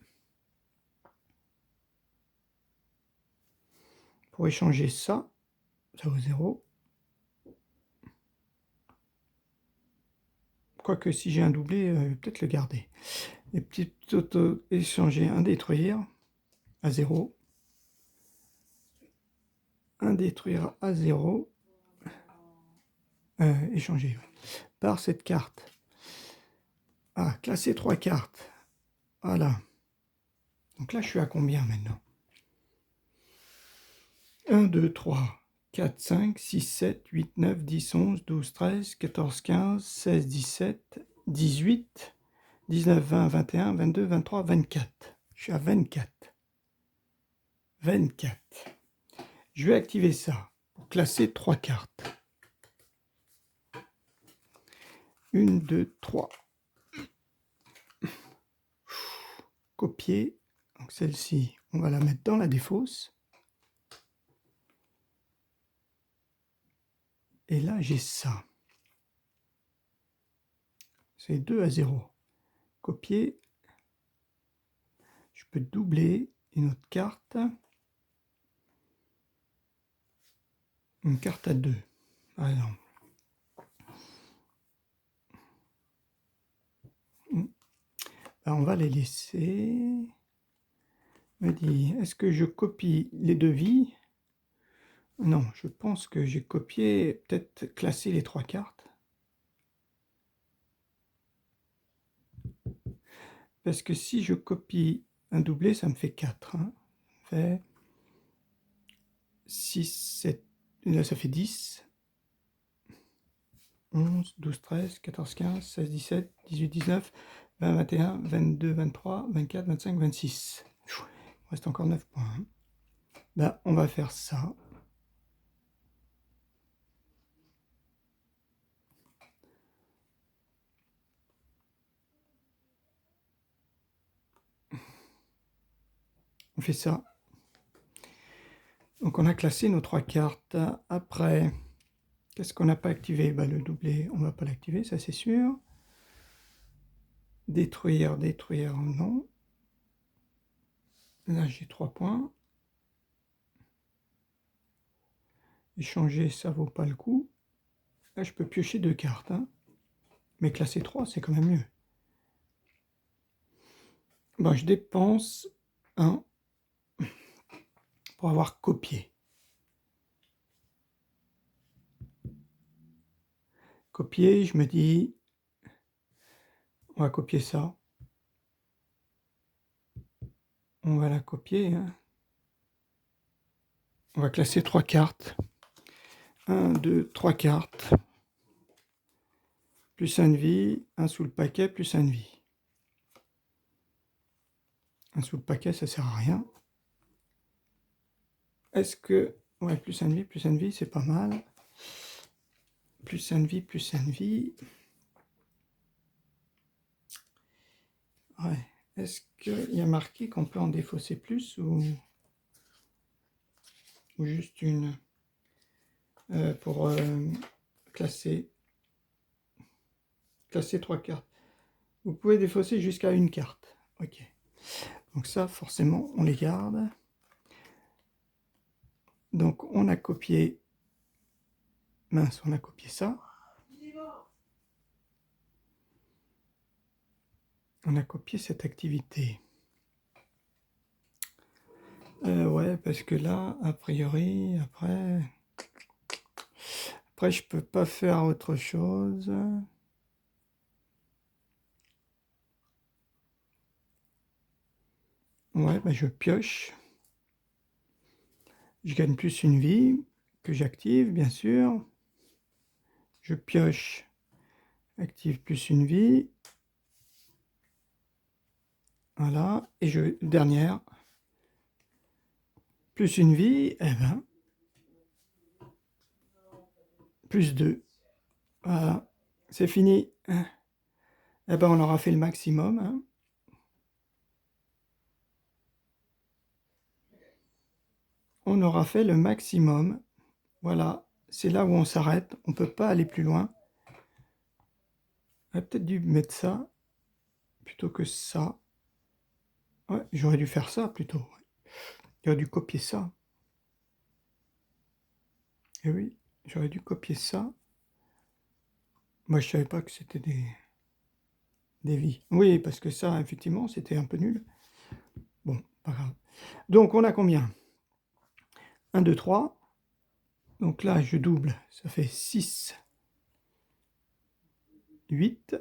[SPEAKER 1] Pour échanger ça, ça vaut 0. Quoique si j'ai un doublé, peut-être le garder. Et petit auto-échanger, un détruire à 0. Un détruire à 0. Échanger, ouais. Par cette carte. Ah, classer 3 cartes. Voilà. Donc là, je suis à combien maintenant? 1, 2, 3, 4, 5, 6, 7, 8, 9, 10, 11, 12, 13, 14, 15, 16, 17, 18, 19, 20, 21, 22, 23, 24. Je suis à 24. 24. Je vais activer ça pour classer 3 cartes. 1, 2, 3. Copier. Donc celle-ci, on va la mettre dans la défausse. Et là, j'ai ça. C'est 2 à 0. Copier. Je peux doubler une autre carte. Une carte à 2, par exemple. Alors, on va les laisser. Me dit, est-ce que je copie les devis? Non, je pense que j'ai copié, peut-être classé les 3 cartes. Parce que si je copie un doublé, ça me fait 4. Hein. Ça fait 6, 7, là ça fait 10. 11, 12, 13, 14, 15, 16, 17, 18, 19, 20, 21, 22, 23, 24, 25, 26. Il reste encore 9 points. Hein. Ben, on va faire ça. On fait ça. Donc on a classé nos 3 cartes. Après, Qu'est-ce qu'on n'a pas activé? Bah, le doublé, on ne va pas l'activer, ça c'est sûr. Détruire, détruire, non. Là, j'ai 3 points. Échanger, ça vaut pas le coup. Là, je peux piocher 2 cartes. Hein. Mais classer 3, c'est quand même mieux. Bon, je dépense 1 pour avoir copié. Copier, je me dis, on va copier ça. On va la copier. Hein. On va classer 3 cartes. 1, 2, 3 cartes. Plus 1 de vie, 1 sous le paquet, plus 1 de vie. 1 sous le paquet, ça sert à rien. Est-ce que... Ouais, plus 1 de vie, c'est pas mal. Plus 1 de vie, plus 1 de vie. Ouais. Est-ce qu'il y a marqué qu'on peut en défausser plus ou juste une pour classer 3 cartes. Vous pouvez défausser jusqu'à une carte. Ok. Donc ça, forcément, on les garde. Donc on a copié... Mince, on a copié ça. On a copié cette activité. Ouais, parce que là, a priori, après, je peux pas faire autre chose. Ouais, bah je pioche. Je gagne plus une vie, que j'active, bien sûr. Je pioche, active plus une vie. Voilà, et dernière, plus une vie, eh ben, plus 2. Voilà, c'est fini. Eh ben, on aura fait le maximum. Hein. On aura fait le maximum. Voilà, c'est là où on s'arrête. On ne peut pas aller plus loin. J'aurais peut-être dû mettre ça plutôt que ça. Ouais, j'aurais dû faire ça plutôt. J'aurais dû copier ça. Et oui, j'aurais dû copier ça. Moi, je savais pas que c'était des vies. Oui, parce que ça, effectivement, c'était un peu nul. Bon, pas grave. Donc, on a combien? 1, 2, 3. Donc là, je double. Ça fait 6, 8.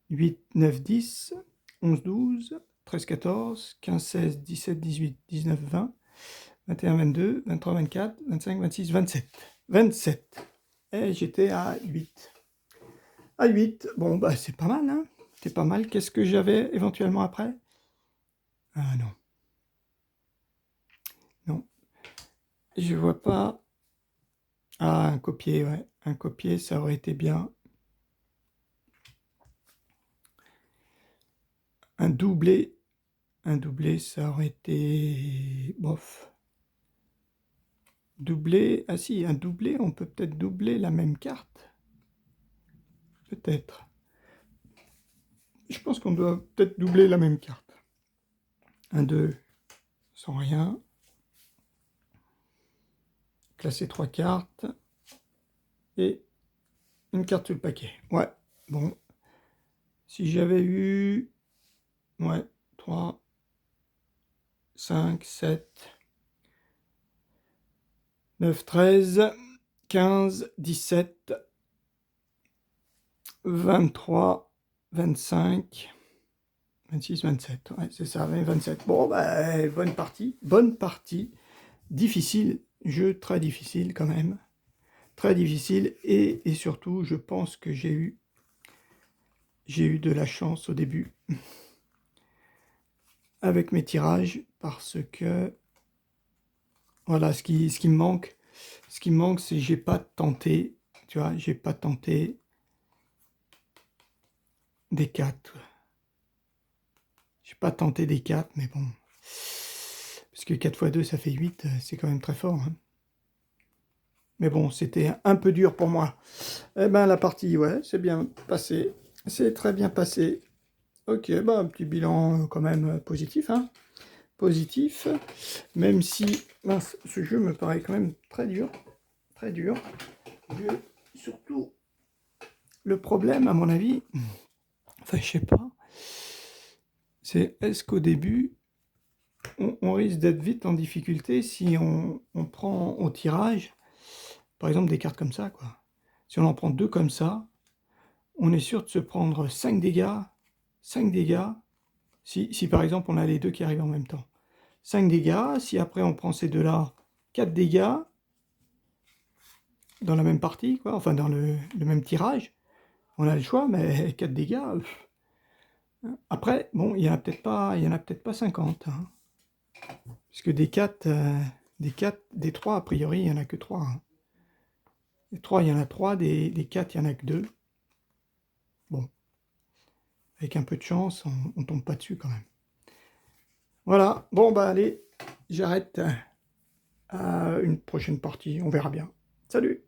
[SPEAKER 1] 8, 9, 10, 11, 12, 13, 14, 15, 16, 17, 18, 19, 20, 21, 22, 23, 24, 25, 26, 27. 27. Et j'étais à 8. À 8, bon, bah c'est pas mal, hein. C'est pas mal. Qu'est-ce que j'avais éventuellement après? Ah non. Non. Je vois pas. Ah, un copier, ouais. Un copier, ça aurait été bien. Un doublé, ça aurait été... bof. Doubler, ah si, un doublé, on peut peut-être doubler la même carte. Peut-être. Je pense qu'on doit peut-être doubler la même carte. 1, 2, sans rien. Classer 3 cartes. Et une carte sur le paquet. Ouais, bon. Si j'avais eu... Ouais, 3, 5, 7, 9, 13, 15, 17, 23, 25... 26, 27, ouais, c'est ça, 27. Bon, bah, bonne partie, difficile, jeu très difficile quand même, très difficile, et surtout, je pense que j'ai eu de la chance au début avec mes tirages, parce que, voilà, ce qui me manque, c'est que j'ai pas tenté, tu vois, j'ai pas tenté des 4. J'ai pas tenté des 4, mais bon, parce que 4 x 2, ça fait 8, c'est quand même très fort, hein. Mais bon, c'était un peu dur pour moi. Eh ben, la partie, ouais, c'est bien passé. C'est très bien passé. Ok, bah, un petit bilan quand même positif, hein. Positif. Même si, mince, ce jeu me paraît quand même très dur. Très dur. Surtout, le problème, à mon avis, enfin, je sais pas, c'est est-ce qu'au début, on risque d'être vite en difficulté si on prend au tirage, par exemple, des cartes comme ça, quoi. Si on en prend deux comme ça, on est sûr de se prendre 5 dégâts, 5 dégâts, si par exemple on a les deux qui arrivent en même temps. 5 dégâts, si après on prend ces deux-là, 4 dégâts, dans la même partie, quoi, enfin dans le même tirage, on a le choix, mais 4 dégâts, après, bon, il y en a peut-être pas 50, hein. Puisque des 3, a priori, il n'y en a que 3, hein. Des 3, il y en a 3, des 4, il n'y en a que 2. Bon, avec un peu de chance, on tombe pas dessus quand même. Voilà, bon bah allez, j'arrête à une prochaine partie, on verra bien. Salut!